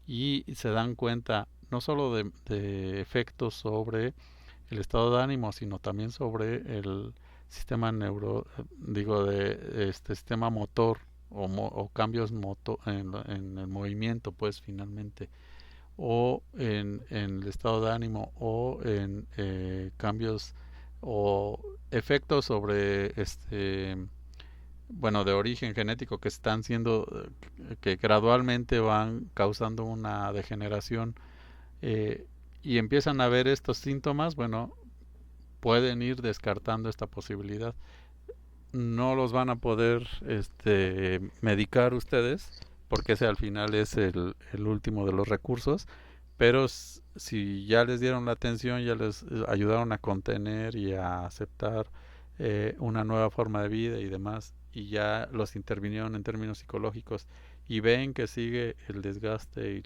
y se dan cuenta no solo de efectos sobre el estado de ánimo, sino también sobre el sistema sistema motor o cambios en el movimiento, pues finalmente, o en el estado de ánimo, o en cambios o efectos sobre bueno, de origen genético que están siendo, que gradualmente van causando una degeneración, eh, y empiezan a ver estos síntomas, bueno, pueden ir descartando esta posibilidad. No los van a poder medicar ustedes, porque ese al final es el último de los recursos, pero si ya les dieron la atención, ya les ayudaron a contener y a aceptar una nueva forma de vida y demás, y ya los intervinieron en términos psicológicos y ven que sigue el desgaste y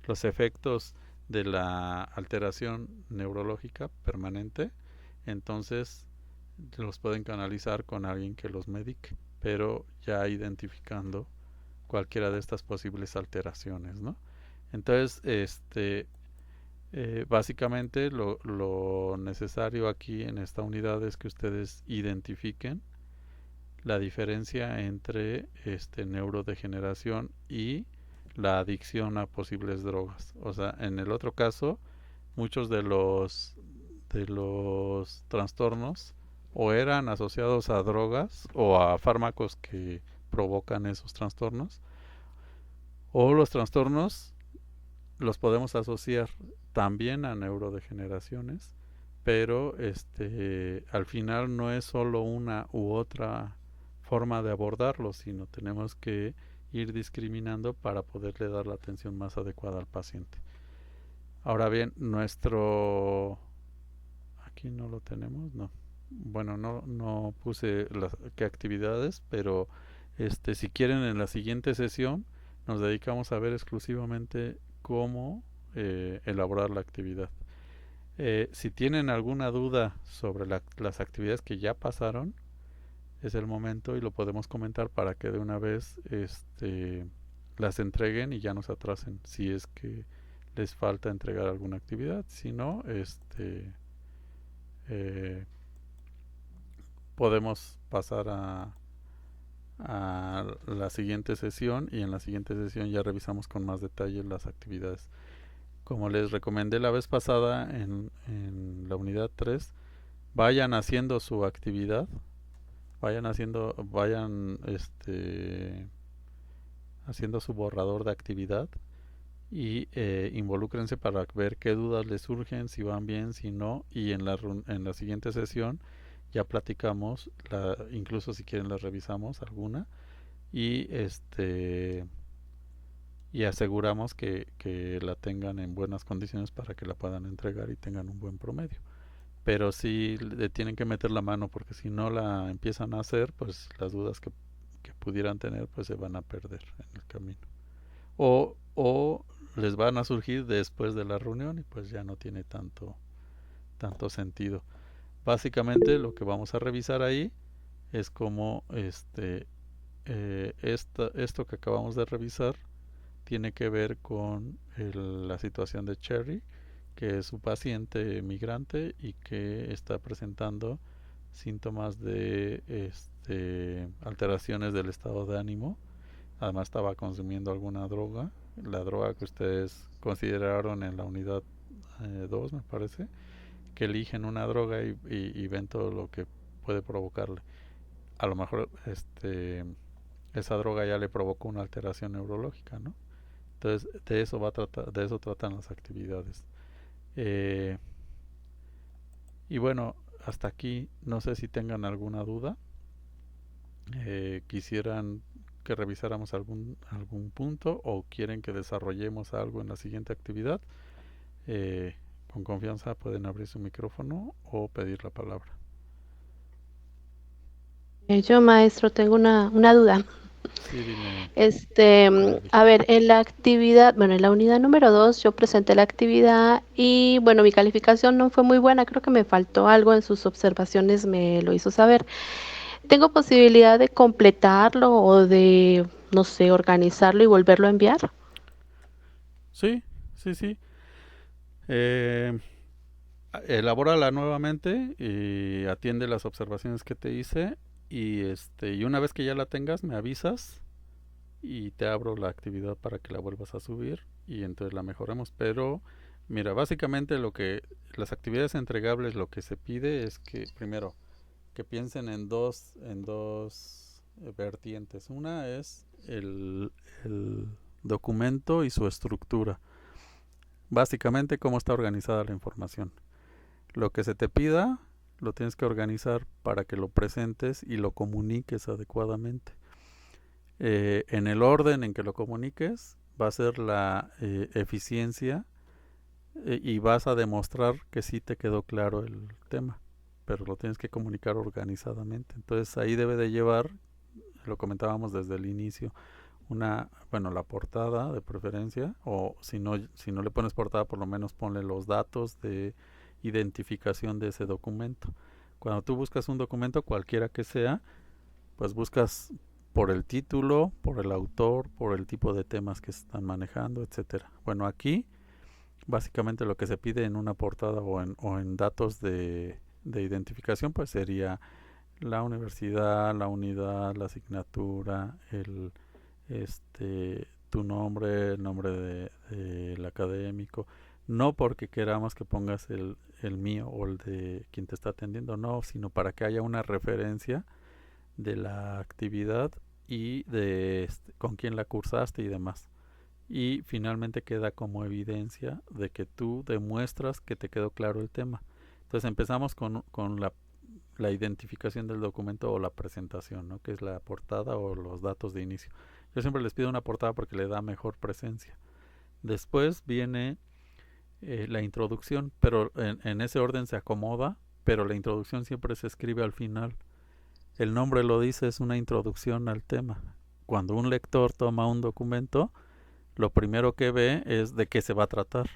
los efectos de la alteración neurológica permanente, entonces los pueden canalizar con alguien que los medique, pero ya identificando cualquiera de estas posibles alteraciones, ¿no? Entonces, básicamente lo necesario aquí en esta unidad es que ustedes identifiquen la diferencia entre neurodegeneración y la adicción a posibles drogas. O sea, en el otro caso, muchos de los trastornos o eran asociados a drogas o a fármacos que provocan esos trastornos, o los trastornos los podemos asociar también a neurodegeneraciones, pero al final no es solo una u otra forma de abordarlo, sino tenemos que ir discriminando para poderle dar la atención más adecuada al paciente. Ahora bien, aquí no lo tenemos, no. Bueno, no puse qué actividades, pero si quieren en la siguiente sesión nos dedicamos a ver exclusivamente cómo elaborar la actividad. Si tienen alguna duda sobre las actividades que ya pasaron, es el momento y lo podemos comentar para que de una vez las entreguen y ya nos atrasen si es que les falta entregar alguna actividad. Si no, podemos pasar a la siguiente sesión, y en la siguiente sesión ya revisamos con más detalle las actividades. Como les recomendé la vez pasada en la unidad 3, vayan haciendo su actividad, vayan haciendo su borrador de actividad y involúcrense para ver qué dudas les surgen, si van bien, si no, y en la siguiente sesión ya platicamos, incluso si quieren la revisamos alguna, y y aseguramos que la tengan en buenas condiciones para que la puedan entregar y tengan un buen promedio. Pero sí le tienen que meter la mano, porque si no la empiezan a hacer, pues las dudas que pudieran tener pues se van a perder en el camino. O les van a surgir después de la reunión y pues ya no tiene tanto sentido. Básicamente lo que vamos a revisar ahí es como esto que acabamos de revisar tiene que ver con la situación de Cherry, que es su paciente migrante y que está presentando síntomas de alteraciones del estado de ánimo. Además estaba consumiendo alguna droga, la droga que ustedes consideraron en la unidad 2, me parece, que eligen una droga y ven todo lo que puede provocarle. A lo mejor esa droga ya le provocó una alteración neurológica, ¿no? Entonces de eso tratan las actividades. Eh, y bueno, hasta aquí no sé si tengan alguna duda. Quisieran que revisáramos algún punto o quieren que desarrollemos algo en la siguiente actividad. Con confianza pueden abrir su micrófono o pedir la palabra. Yo, maestro, tengo una duda. Sí, dime, Gaby. A ver, en la actividad, bueno, en la unidad número 2 yo presenté la actividad y bueno, mi calificación no fue muy buena, creo que me faltó algo en sus observaciones, me lo hizo saber. ¿Tengo posibilidad de completarlo o de, no sé, organizarlo y volverlo a enviar? Sí, sí, sí. Eh, Elabórala nuevamente y atiende las observaciones que te hice, y una vez que ya la tengas me avisas y te abro la actividad para que la vuelvas a subir y entonces la mejoremos. Pero mira, básicamente las actividades entregables, lo que se pide es que primero que piensen en dos vertientes. Una es el documento y su estructura. Básicamente cómo está organizada la información. Lo que se te pida lo tienes que organizar para que lo presentes y lo comuniques adecuadamente. En el orden en que lo comuniques va a ser la eficiencia, y vas a demostrar que sí te quedó claro el tema, pero lo tienes que comunicar organizadamente. Entonces ahí debe de llevar, lo comentábamos desde el inicio, la portada de preferencia, o si no le pones portada, por lo menos ponle los datos de identificación de ese documento. Cuando tú buscas un documento, cualquiera que sea, pues buscas por el título, por el autor, por el tipo de temas que se están manejando, etcétera. Bueno, aquí básicamente lo que se pide en una portada o en datos de identificación, pues sería la universidad, la unidad, la asignatura, tu nombre, el nombre del académico. No porque queramos que pongas el mío o el de quien te está atendiendo, no, sino para que haya una referencia de la actividad y de con quién la cursaste y demás. Y finalmente queda como evidencia de que tú demuestras que te quedó claro el tema. Entonces empezamos con la identificación del documento o la presentación, ¿no? Que es la portada o los datos de inicio. Yo siempre les pido una portada porque le da mejor presencia. Después viene la introducción, pero en ese orden se acomoda, pero la introducción siempre se escribe al final. El nombre lo dice, es una introducción al tema. Cuando un lector toma un documento, lo primero que ve es de qué se va a tratar.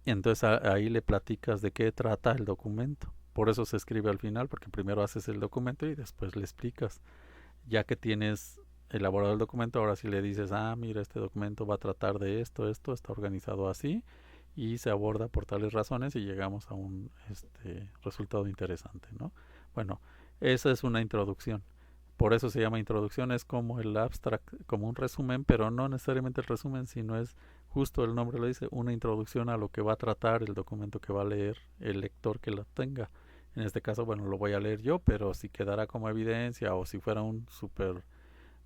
Y entonces ahí le platicas de qué trata el documento. Por eso se escribe al final, porque primero haces el documento y después le explicas. Ya que tienes elaborado el documento, ahora sí le dices, mira, este documento va a tratar de esto, está organizado así y se aborda por tales razones y llegamos a un resultado interesante, ¿no? Bueno, esa es una introducción. Por eso se llama introducción, es como el abstract, como un resumen, pero no necesariamente el resumen, sino es justo el nombre lo dice, una introducción a lo que va a tratar el documento que va a leer el lector que la tenga. En este caso, bueno, lo voy a leer yo, pero si quedara como evidencia o si fuera un super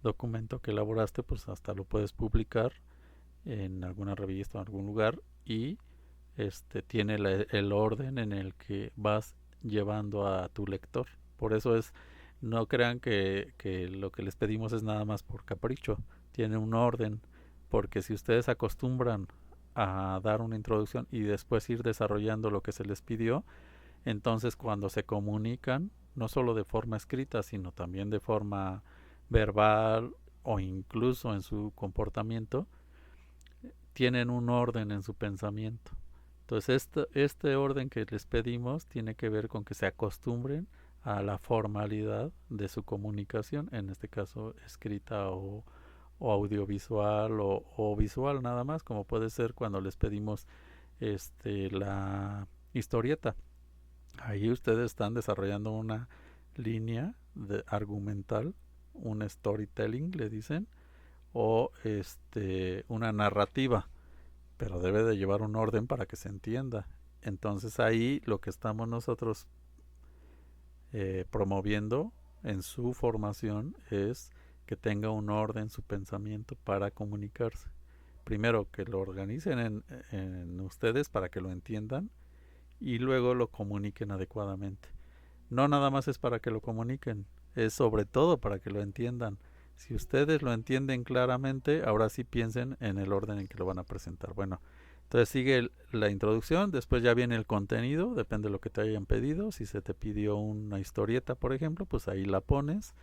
documento que elaboraste, pues hasta lo puedes publicar en alguna revista o en algún lugar y tiene el orden en el que vas llevando a tu lector. Por eso es, no crean que lo que les pedimos es nada más por capricho, tiene un orden, porque si ustedes acostumbran a dar una introducción y después ir desarrollando lo que se les pidió, entonces cuando se comunican, no solo de forma escrita, sino también de forma verbal o incluso en su comportamiento, tienen un orden en su pensamiento. Entonces este orden que les pedimos tiene que ver con que se acostumbren a la formalidad de su comunicación, en este caso escrita o audiovisual o visual nada más, como puede ser cuando les pedimos la historieta. Ahí ustedes están desarrollando una línea argumental, un storytelling le dicen, o una narrativa, pero debe de llevar un orden para que se entienda. Entonces ahí lo que estamos nosotros promoviendo en su formación es que tenga un orden su pensamiento para comunicarse. Primero que lo organicen en ustedes para que lo entiendan y luego lo comuniquen adecuadamente. No nada más es para que lo comuniquen, es sobre todo para que lo entiendan. Si ustedes lo entienden claramente, ahora sí piensen en el orden en que lo van a presentar. Bueno, entonces sigue la introducción, después ya viene el contenido, depende de lo que te hayan pedido. Si se te pidió una historieta, por ejemplo, pues ahí la pones.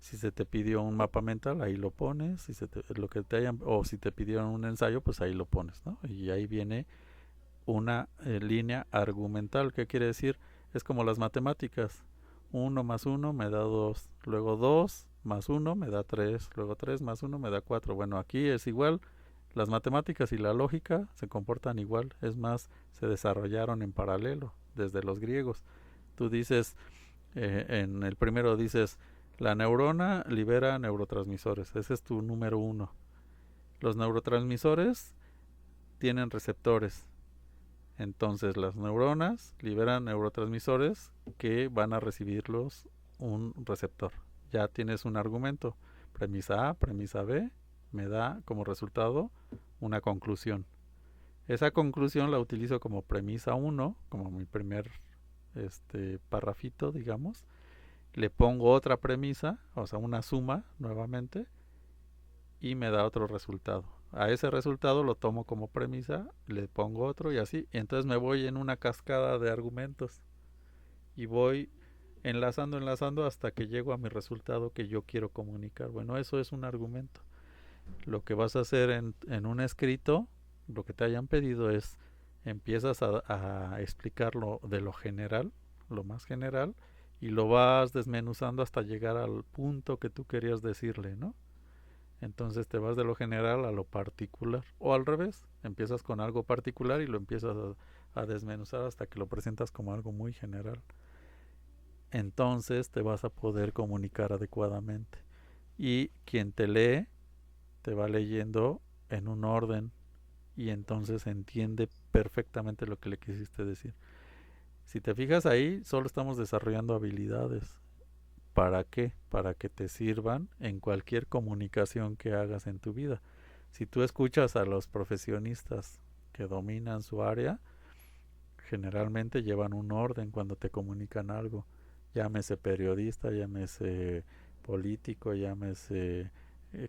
Si se te pidió un mapa mental, ahí lo pones. Si lo que te hayan, o si te pidieron un ensayo, pues ahí lo pones, ¿no? Y ahí viene una línea argumental. ¿Qué quiere decir? Es como las matemáticas. 1 más 1 me da 2, luego 2 más 1 me da 3, luego 3 más 1 me da 4. Bueno, aquí es igual. Las matemáticas y la lógica se comportan igual. Es más, se desarrollaron en paralelo desde los griegos. Tú dices, en el primero dices, la neurona libera neurotransmisores. Ese es tu número 1. Los neurotransmisores tienen receptores. Entonces las neuronas liberan neurotransmisores que van a recibirlos un receptor. Ya tienes un argumento. Premisa A, premisa B, me da como resultado una conclusión. Esa conclusión la utilizo como premisa 1, como mi primer parrafito, digamos. Le pongo otra premisa, o sea, una suma nuevamente, y me da otro resultado. A ese resultado lo tomo como premisa, le pongo otro y así. Y entonces me voy en una cascada de argumentos y voy enlazando hasta que llego a mi resultado que yo quiero comunicar. Bueno, eso es un argumento. Lo que vas a hacer en un escrito, lo que te hayan pedido es, empiezas a explicarlo de lo general, lo más general, y lo vas desmenuzando hasta llegar al punto que tú querías decirle, ¿no? Entonces te vas de lo general a lo particular. O al revés, empiezas con algo particular y lo empiezas a desmenuzar hasta que lo presentas como algo muy general. Entonces te vas a poder comunicar adecuadamente. Y quien te lee, te va leyendo en un orden y entonces entiende perfectamente lo que le quisiste decir. Si te fijas ahí, solo estamos desarrollando habilidades. ¿Para qué? Para que te sirvan en cualquier comunicación que hagas en tu vida. Si tú escuchas a los profesionistas que dominan su área, generalmente llevan un orden cuando te comunican algo. Llámese periodista, llámese político, llámese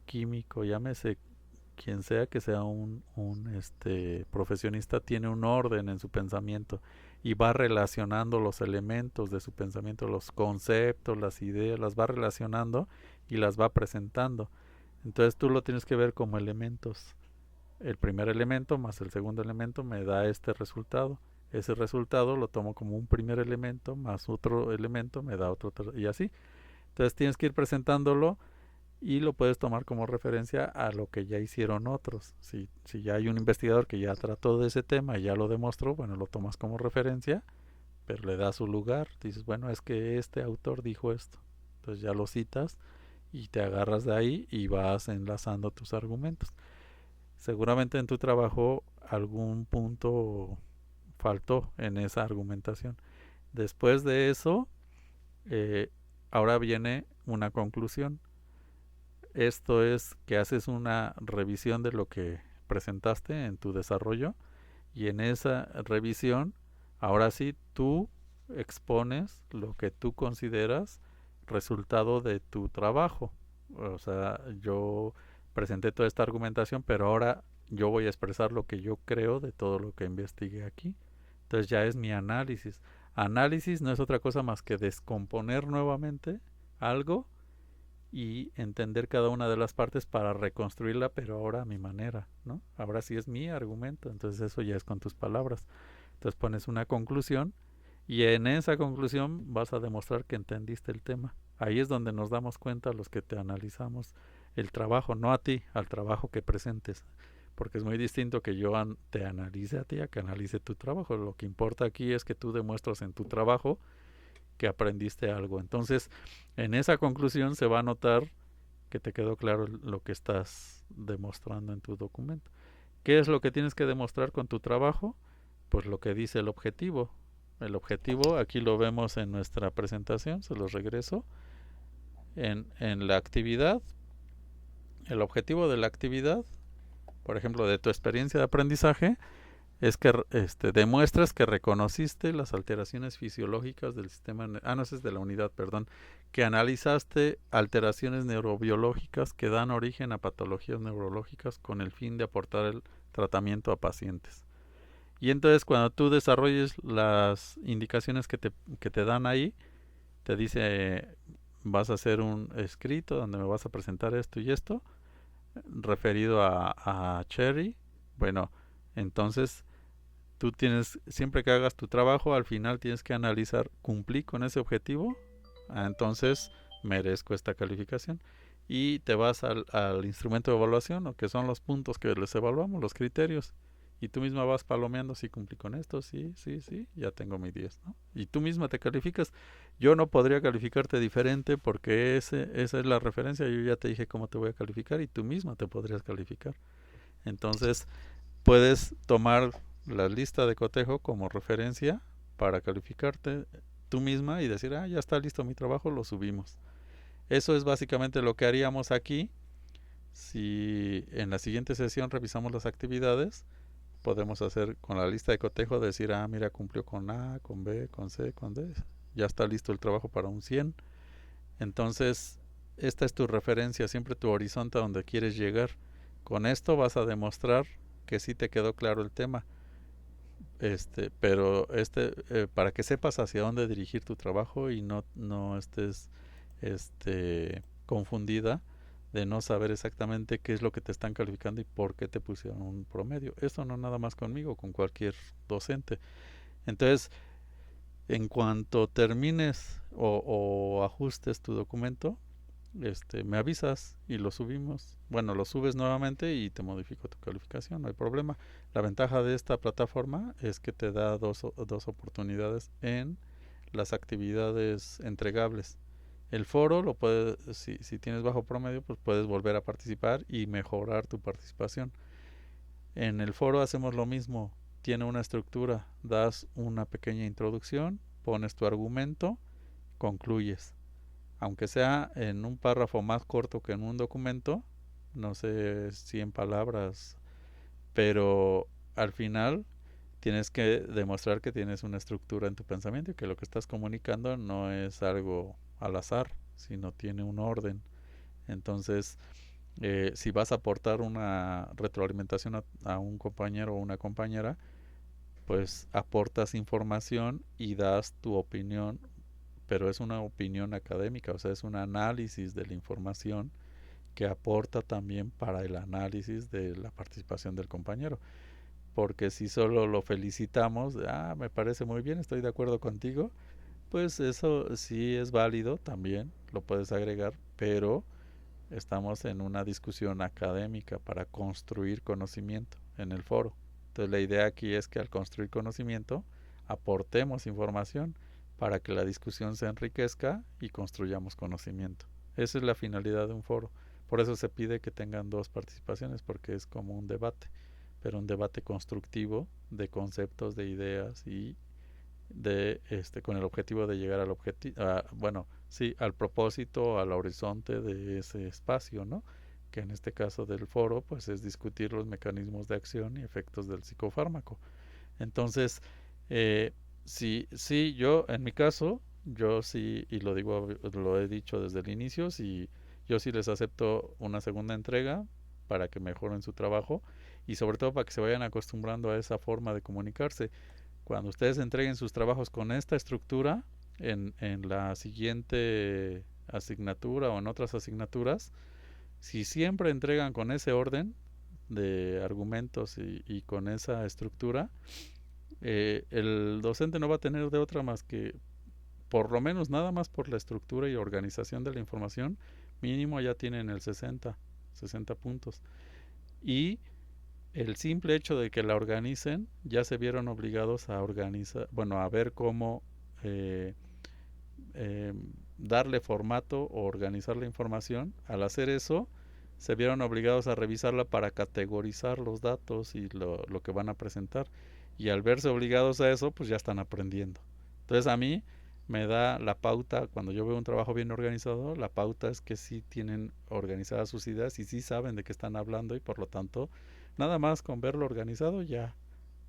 químico, llámese quien sea que sea un profesionista, tiene un orden en su pensamiento y va relacionando los elementos de su pensamiento, los conceptos, las ideas, las va relacionando y las va presentando. Entonces tú lo tienes que ver como elementos. El primer elemento más el segundo elemento me da este resultado. Ese resultado lo tomo como un primer elemento más otro elemento me da otro y así. Entonces tienes que ir presentándolo y lo puedes tomar como referencia a lo que ya hicieron otros. Si ya hay un investigador que ya trató de ese tema y ya lo demostró, bueno, lo tomas como referencia, pero le das su lugar. Dices, bueno, es que este autor dijo esto. Entonces ya lo citas y te agarras de ahí y vas enlazando tus argumentos. Seguramente en tu trabajo algún punto faltó en esa argumentación. Después de eso, eh, ahora viene una conclusión. Esto es que haces una revisión de lo que presentaste en tu desarrollo y en esa revisión, ahora sí, tú expones lo que tú consideras resultado de tu trabajo. O sea, yo presenté toda esta argumentación, pero ahora yo voy a expresar lo que yo creo de todo lo que investigué aquí. Entonces ya es mi análisis. Análisis no es otra cosa más que descomponer nuevamente algo y entender cada una de las partes para reconstruirla, pero ahora a mi manera, ¿no? Ahora sí es mi argumento, entonces eso ya es con tus palabras. Entonces pones una conclusión y en esa conclusión vas a demostrar que entendiste el tema. Ahí es donde nos damos cuenta los que te analizamos el trabajo, no a ti, al trabajo que presentes, porque es muy distinto que yo te analice a ti a que analice tu trabajo. Lo que importa aquí es que tú demuestras en tu trabajo que aprendiste algo. Entonces, en esa conclusión se va a notar que te quedó claro lo que estás demostrando en tu documento. ¿Qué es lo que tienes que demostrar con tu trabajo? Pues lo que dice el objetivo. El objetivo, aquí lo vemos en nuestra presentación, se los regreso. En la actividad, el objetivo de la actividad, por ejemplo, de tu experiencia de aprendizaje, es que demuestras que reconociste las alteraciones fisiológicas del sistema, no, ese es de la unidad, perdón, que analizaste alteraciones neurobiológicas que dan origen a patologías neurológicas con el fin de aportar el tratamiento a pacientes. Y entonces cuando tú desarrolles las indicaciones que te dan ahí, te dice, vas a hacer un escrito donde me vas a presentar esto y esto, referido a Cherry. Bueno, entonces tú tienes, siempre que hagas tu trabajo, al final tienes que analizar, ¿cumplí con ese objetivo? Entonces merezco esta calificación. Y te vas al instrumento de evaluación, o que son los puntos que les evaluamos, los criterios. Y tú misma vas palomeando si cumplí con esto, sí, sí, sí, ya tengo mi 10, ¿no? Y tú misma te calificas. Yo no podría calificarte diferente porque esa es la referencia. Yo ya te dije cómo te voy a calificar y tú misma te podrías calificar. Entonces, puedes tomar la lista de cotejo como referencia para calificarte tú misma y decir, ya está listo mi trabajo, lo subimos. Eso es básicamente lo que haríamos aquí. Si en la siguiente sesión revisamos las actividades, podemos hacer con la lista de cotejo, decir, mira, cumplió con A, con B, con C, con D, ya está listo el trabajo para un 100. Entonces, esta es tu referencia, siempre tu horizonte a donde quieres llegar. Con esto vas a demostrar que sí te quedó claro el tema. Pero para que sepas hacia dónde dirigir tu trabajo y no estés confundida de no saber exactamente qué es lo que te están calificando y por qué te pusieron un promedio. Esto no nada más conmigo, con cualquier docente. Entonces, en cuanto termines o ajustes tu documento, me avisas y lo subimos. Bueno, lo subes nuevamente y te modifico tu calificación, no hay problema. La ventaja de esta plataforma es que te da dos oportunidades en las actividades entregables. El foro lo puedes, si tienes bajo promedio, pues puedes volver a participar y mejorar tu participación. En el foro hacemos lo mismo, tiene una estructura, das una pequeña introducción, pones tu argumento, concluyes. Aunque sea en un párrafo más corto que en un documento, no sé, 100 palabras, pero al final tienes que demostrar que tienes una estructura en tu pensamiento y que lo que estás comunicando no es algo al azar, sino tiene un orden. Entonces, si vas a aportar una retroalimentación a un compañero o una compañera, pues aportas información y das tu opinión, pero es una opinión académica, o sea, es un análisis de la información que aporta también para el análisis de la participación del compañero. Porque si solo lo felicitamos, me parece muy bien, estoy de acuerdo contigo, pues eso sí es válido también, lo puedes agregar, pero estamos en una discusión académica para construir conocimiento en el foro. Entonces la idea aquí es que al construir conocimiento aportemos información para que la discusión se enriquezca y construyamos conocimiento. Esa es la finalidad de un foro. Por eso se pide que tengan dos participaciones, porque es como un debate, pero un debate constructivo de conceptos, de ideas y de con el objetivo de llegar al objetivo, bueno, sí, al propósito, al horizonte de ese espacio, ¿no? Que en este caso del foro, pues es discutir los mecanismos de acción y efectos del psicofármaco. Entonces, sí, yo, en mi caso, yo sí, y lo digo, lo he dicho desde el inicio, sí, yo sí les acepto una segunda entrega para que mejoren su trabajo y sobre todo para que se vayan acostumbrando a esa forma de comunicarse. Cuando ustedes entreguen sus trabajos con esta estructura, en la siguiente asignatura o en otras asignaturas, si siempre entregan con ese orden de argumentos y con esa estructura, el docente no va a tener de otra más que, por lo menos nada más por la estructura y organización de la información, mínimo ya tienen el 60 puntos. Y el simple hecho de que la organicen, ya se vieron obligados a organizar, bueno, a ver cómo eh, eh, darle formato o organizar la información. Al hacer eso, se vieron obligados a revisarla para categorizar los datos y lo que van a presentar. Y al verse obligados a eso, pues ya están aprendiendo. Entonces a mí me da la pauta, cuando yo veo un trabajo bien organizado, la pauta es que sí tienen organizadas sus ideas y sí saben de qué están hablando y por lo tanto, nada más con verlo organizado ya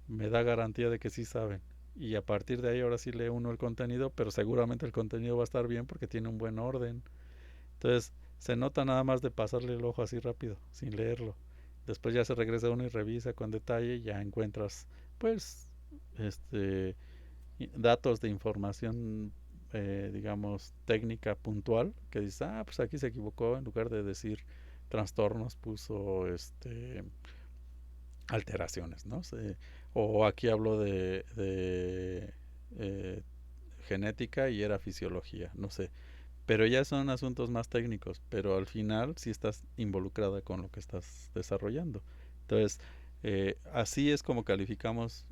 me da garantía de que sí saben. Y a partir de ahí ahora sí lee uno el contenido, pero seguramente el contenido va a estar bien porque tiene un buen orden. Entonces se nota nada más de pasarle el ojo así rápido, sin leerlo. Después ya se regresa uno y revisa con detalle y ya encuentras pues este datos de información digamos técnica puntual que dice, pues aquí se equivocó, en lugar de decir trastornos puso alteraciones, ¿no? O aquí hablo de genética y era fisiología, no sé. Pero ya son asuntos más técnicos, pero al final sí estás involucrada con lo que estás desarrollando. Entonces, así es como calificamos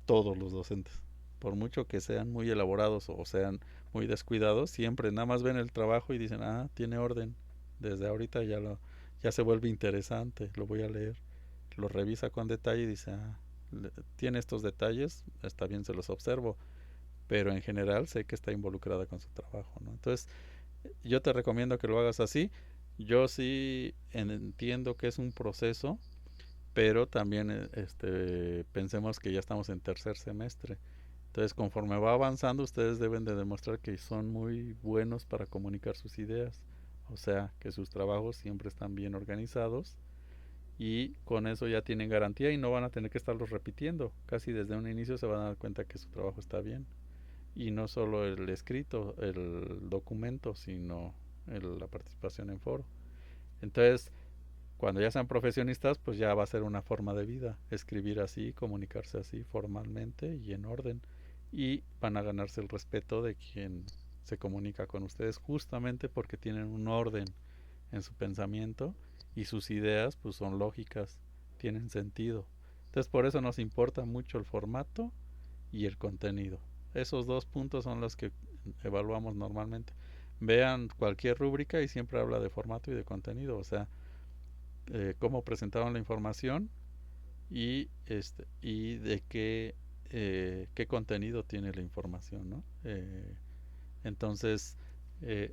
todos los docentes. Por mucho que sean muy elaborados o sean muy descuidados, siempre nada más ven el trabajo y dicen, tiene orden. Desde ahorita ya se vuelve interesante, lo voy a leer. Lo revisa con detalle y dice, tiene estos detalles, está bien, se los observo, pero en general sé que está involucrada con su trabajo, ¿no? Entonces, yo te recomiendo que lo hagas así. Yo sí entiendo que es un proceso, pero también pensemos que ya estamos en tercer semestre. Entonces, conforme va avanzando, ustedes deben de demostrar que son muy buenos para comunicar sus ideas. O sea, que sus trabajos siempre están bien organizados y con eso ya tienen garantía y no van a tener que estarlos repitiendo. Casi desde un inicio se van a dar cuenta que su trabajo está bien. Y no solo el escrito, el documento, sino la participación en foro. Entonces, cuando ya sean profesionistas, pues ya va a ser una forma de vida, escribir así, comunicarse así formalmente y en orden. Y van a ganarse el respeto de quien se comunica con ustedes justamente porque tienen un orden en su pensamiento y sus ideas pues son lógicas, tienen sentido. Entonces por eso nos importa mucho el formato y el contenido. Esos dos puntos son los que evaluamos normalmente. Vean cualquier rúbrica y siempre habla de formato y de contenido, o sea, cómo presentaron la información y de qué contenido tiene la información, ¿no? Entonces, eh,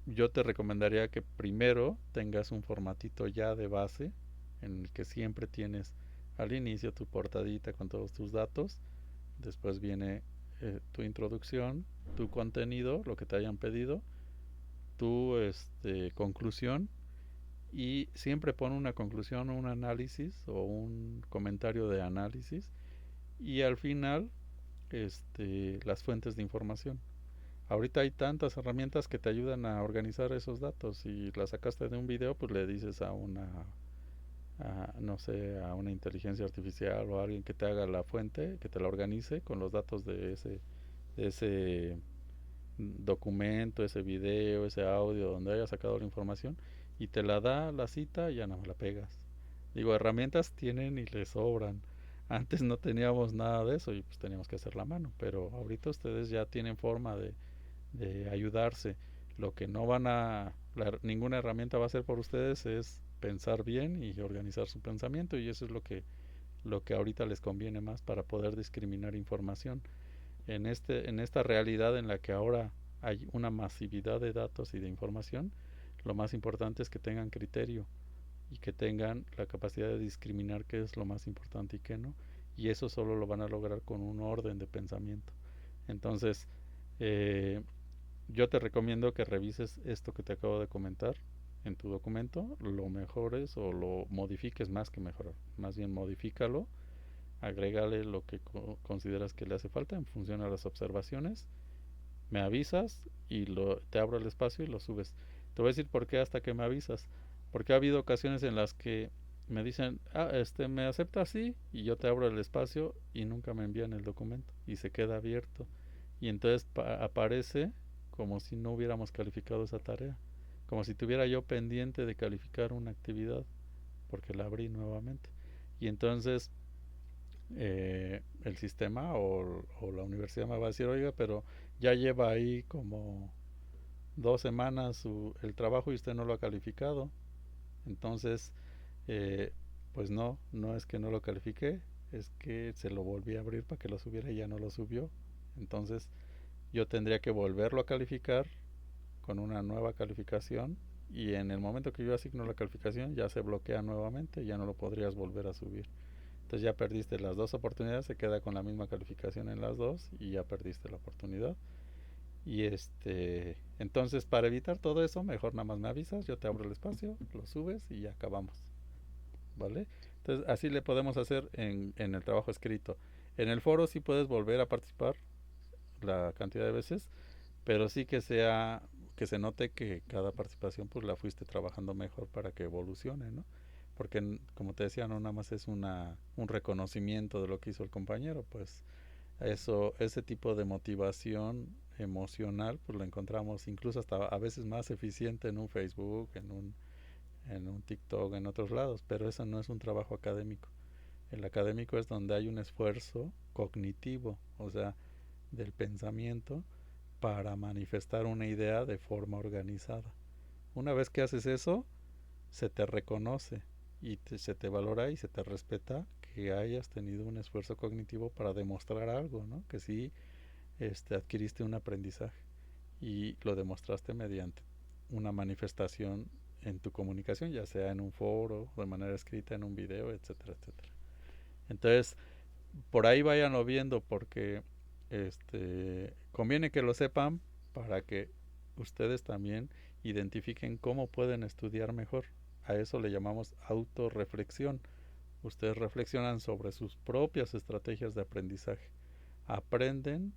yo te recomendaría que primero tengas un formatito ya de base en el que siempre tienes al inicio tu portadita con todos tus datos, después viene tu introducción, tu contenido, lo que te hayan pedido, tu conclusión y siempre pon una conclusión o un análisis o un comentario de análisis y al final las fuentes de información. Ahorita hay tantas herramientas que te ayudan a organizar esos datos. Si la sacaste de un video, pues le dices no sé, a una inteligencia artificial o a alguien que te haga la fuente, que te la organice con los datos de ese documento, ese video, ese audio, donde haya sacado la información y te la da la cita y ya no me la pegas. Digo, herramientas tienen y les sobran. Antes no teníamos nada de eso y pues teníamos que hacer la mano, pero ahorita ustedes ya tienen forma de ayudarse. Lo que no ninguna herramienta va a hacer por ustedes es pensar bien y organizar su pensamiento, y eso es lo que ahorita les conviene más para poder discriminar información. En esta realidad en la que ahora hay una masividad de datos y de información, lo más importante es que tengan criterio y que tengan la capacidad de discriminar qué es lo más importante y qué no, y eso solo lo van a lograr con un orden de pensamiento. Entonces, eh, yo te recomiendo que revises esto que te acabo de comentar en tu documento, lo mejores o lo modifiques, más que mejorar, más bien modifícalo, agrégale lo que consideras que le hace falta en función a las observaciones, me avisas y te abro el espacio y lo subes. Te voy a decir por qué hasta que me avisas, porque ha habido ocasiones en las que me dicen, me acepta así, y yo te abro el espacio y nunca me envían el documento y se queda abierto, y entonces aparece como si no hubiéramos calificado esa tarea, como si tuviera yo pendiente de calificar una actividad porque la abrí nuevamente, y entonces el sistema o la universidad me va a decir, oiga, pero ya lleva ahí como 2 semanas el trabajo y usted no lo ha calificado. Entonces, eh, pues no es que no lo califique, es que se lo volví a abrir para que lo subiera y ya no lo subió. Entonces, yo tendría que volverlo a calificar con una nueva calificación, y en el momento que yo asigno la calificación ya se bloquea nuevamente y ya no lo podrías volver a subir. Entonces ya perdiste las dos oportunidades, se queda con la misma calificación en las dos y ya perdiste la oportunidad. Y entonces para evitar todo eso, mejor nada más me avisas, yo te abro el espacio, lo subes y ya acabamos, ¿vale? Entonces así le podemos hacer en el trabajo escrito. En el foro sí puedes volver a participar la cantidad de veces, pero sí que se note que cada participación pues la fuiste trabajando mejor para que evolucione, ¿no? Porque como te decía, no nada más es un reconocimiento de lo que hizo el compañero, pues ese tipo de motivación emocional pues lo encontramos incluso hasta a veces más eficiente en un Facebook, en un TikTok, en otros lados, pero eso no es un trabajo académico. El académico es donde hay un esfuerzo cognitivo, o sea, del pensamiento, para manifestar una idea de forma organizada. Una vez que haces eso, se te reconoce y se te valora y se te respeta que hayas tenido un esfuerzo cognitivo para demostrar algo, ¿no? Que sí adquiriste un aprendizaje y lo demostraste mediante una manifestación en tu comunicación, ya sea en un foro, de manera escrita, en un video, etcétera, etcétera. Entonces, por ahí váyanlo viendo, porque conviene que lo sepan para que ustedes también identifiquen cómo pueden estudiar mejor. A eso le llamamos autorreflexión. Ustedes reflexionan sobre sus propias estrategias de aprendizaje. Aprenden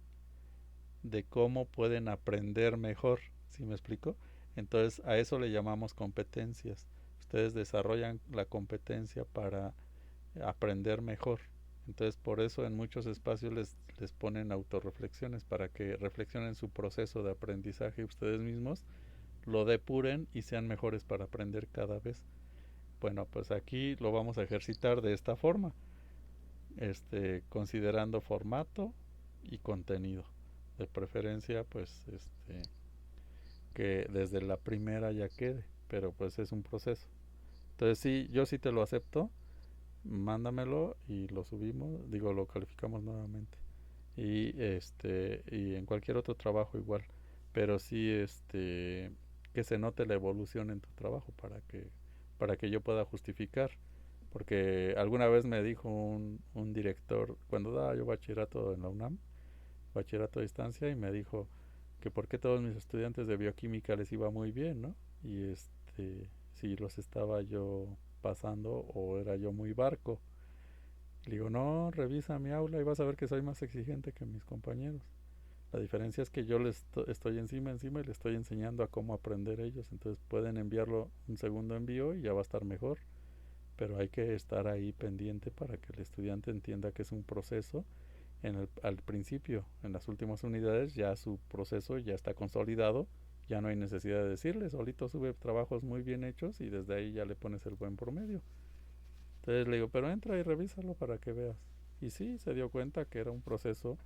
de cómo pueden aprender mejor. ¿Sí me explico? Entonces a eso le llamamos competencias. Ustedes desarrollan la competencia para aprender mejor. Entonces por eso en muchos espacios les ponen autorreflexiones para que reflexionen su proceso de aprendizaje ustedes mismos, lo depuren y sean mejores para aprender cada vez. Bueno, pues aquí lo vamos a ejercitar de esta forma, considerando formato y contenido. De preferencia, pues, que desde la primera ya quede, pero pues es un proceso. Entonces sí, yo sí te lo acepto, mándamelo y lo subimos, digo, lo calificamos nuevamente. Y en cualquier otro trabajo igual, pero sí, que se note la evolución en tu trabajo para que yo pueda justificar. Porque alguna vez me dijo un director, cuando daba yo bachillerato en la UNAM, bachillerato a distancia, y me dijo que por qué todos mis estudiantes de bioquímica les iba muy bien, ¿no? Y si los estaba yo pasando o era yo muy barco. Le digo, no, revisa mi aula y vas a ver que soy más exigente que mis compañeros. La diferencia es que yo les estoy encima y les estoy enseñando a cómo aprender ellos. Entonces pueden enviarlo un segundo envío y ya va a estar mejor. Pero hay que estar ahí pendiente para que el estudiante entienda que es un proceso. Al principio, en las últimas unidades, ya su proceso ya está consolidado. Ya no hay necesidad de decirle, solito sube trabajos muy bien hechos y desde ahí ya le pones el buen promedio. Entonces le digo, pero entra y revísalo para que veas. Y sí, se dio cuenta que era un proceso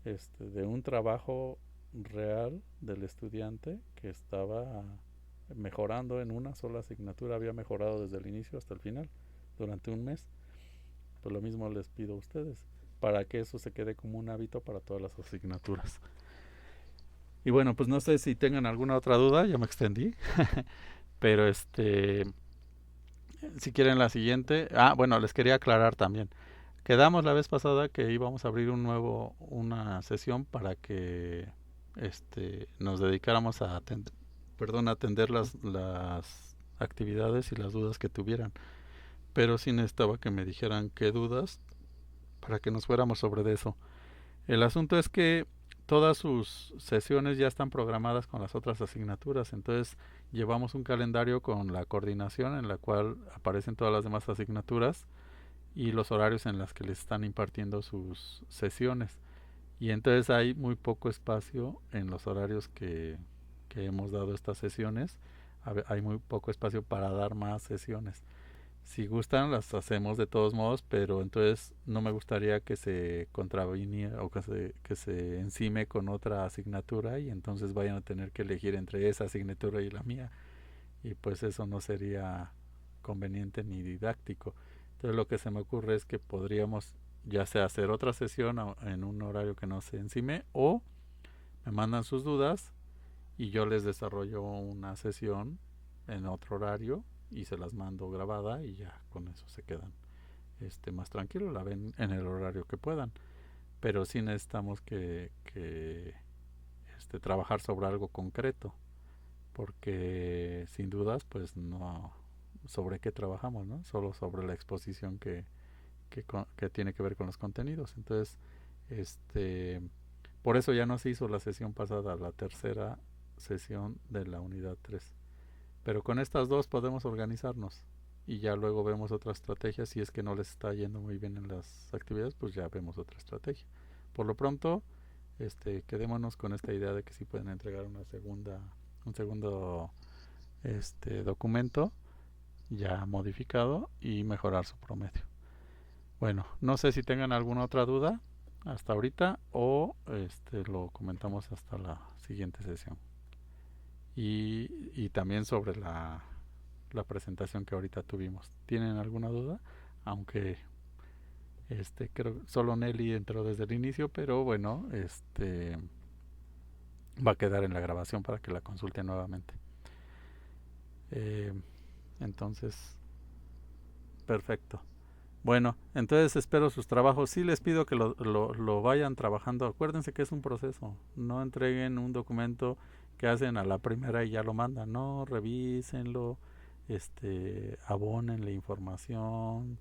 de un trabajo real del estudiante que estaba mejorando en una sola asignatura, había mejorado desde el inicio hasta el final durante un mes. Pues lo mismo les pido a ustedes, para que eso se quede como un hábito para todas las asignaturas. Y bueno, pues no sé si tengan alguna otra duda, ya me extendí, pero si quieren la siguiente, bueno, les quería aclarar también. Quedamos la vez pasada que íbamos a abrir una sesión para que nos dedicáramos a atender las actividades y las dudas que tuvieran. Pero sí necesitaba que me dijeran qué dudas para que nos fuéramos sobre eso. El asunto es que todas sus sesiones ya están programadas con las otras asignaturas, entonces llevamos un calendario con la coordinación en la cual aparecen todas las demás asignaturas y los horarios en los que les están impartiendo sus sesiones. Y entonces hay muy poco espacio en los horarios que hemos dado estas sesiones. Hay muy poco espacio para dar más sesiones. Si gustan, las hacemos de todos modos, pero entonces no me gustaría que se contraviniera o que se encime con otra asignatura y entonces vayan a tener que elegir entre esa asignatura y la mía. Y pues eso no sería conveniente ni didáctico. Entonces lo que se me ocurre es que podríamos ya sea hacer otra sesión en un horario que no se encime, o me mandan sus dudas y yo les desarrollo una sesión en otro horario y se las mando grabada y ya con eso se quedan más tranquilos, la ven en el horario que puedan. Pero sí necesitamos que trabajar sobre algo concreto, porque sin dudas pues no sobre qué trabajamos, ¿no? Solo sobre la exposición que tiene que ver con los contenidos. Entonces, por eso ya no se hizo la sesión pasada, la tercera sesión de la unidad 3. Pero con estas dos podemos organizarnos y ya luego vemos otra estrategia. Si es que no les está yendo muy bien en las actividades, pues ya vemos otra estrategia. Por lo pronto, quedémonos con esta idea de que sí pueden entregar un segundo documento ya modificado y mejorar su promedio. Bueno, no sé si tengan alguna otra duda hasta ahorita o lo comentamos hasta la siguiente sesión. Y también sobre la presentación que ahorita tuvimos. ¿Tienen alguna duda? Aunque creo solo Nelly entró desde el inicio, pero bueno, va a quedar en la grabación para que la consulten nuevamente. Entonces, perfecto. Bueno, entonces espero sus trabajos. Sí les pido que lo vayan trabajando. Acuérdense que es un proceso. No entreguen un documento que hacen a la primera y ya lo mandan. No, revísenlo, abonen la información,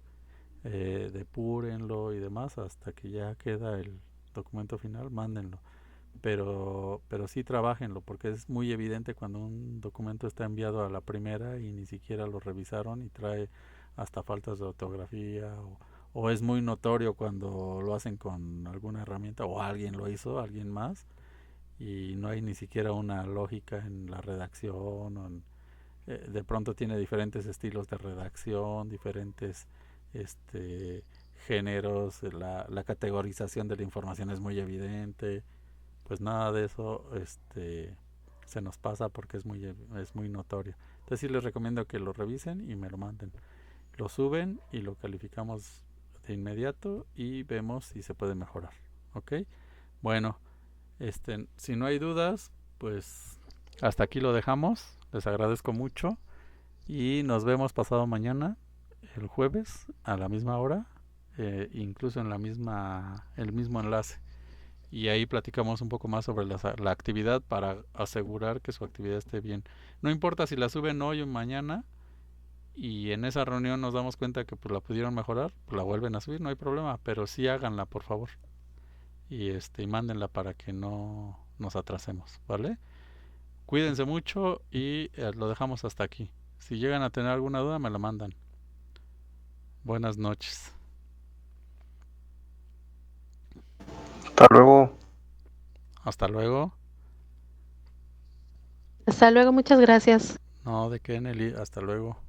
depúrenlo y demás hasta que ya queda el documento final, mándenlo. Pero sí trabajenlo, porque es muy evidente cuando un documento está enviado a la primera y ni siquiera lo revisaron y trae hasta faltas de ortografía, o es muy notorio cuando lo hacen con alguna herramienta o alguien lo hizo, alguien más, y no hay ni siquiera una lógica en la redacción, de pronto tiene diferentes estilos de redacción, diferentes géneros, la categorización de la información es muy evidente. Pues nada de eso se nos pasa porque es muy notorio. Entonces sí les recomiendo que lo revisen y me lo manden. Lo suben y lo calificamos de inmediato y vemos si se puede mejorar. ¿Ok? Bueno, si no hay dudas, pues hasta aquí lo dejamos. Les agradezco mucho y nos vemos pasado mañana, el jueves, a la misma hora, incluso en el mismo enlace. Y ahí platicamos un poco más sobre la actividad para asegurar que su actividad esté bien. No importa si la suben hoy o mañana y en esa reunión nos damos cuenta que pues la pudieron mejorar, pues la vuelven a subir, no hay problema, pero sí háganla, por favor. Y mándenla para que no nos atrasemos, ¿vale? Cuídense mucho y lo dejamos hasta aquí. Si llegan a tener alguna duda, me la mandan. Buenas noches. Hasta luego. Hasta luego. Hasta luego, muchas gracias. No, de qué, Nelly. Hasta luego.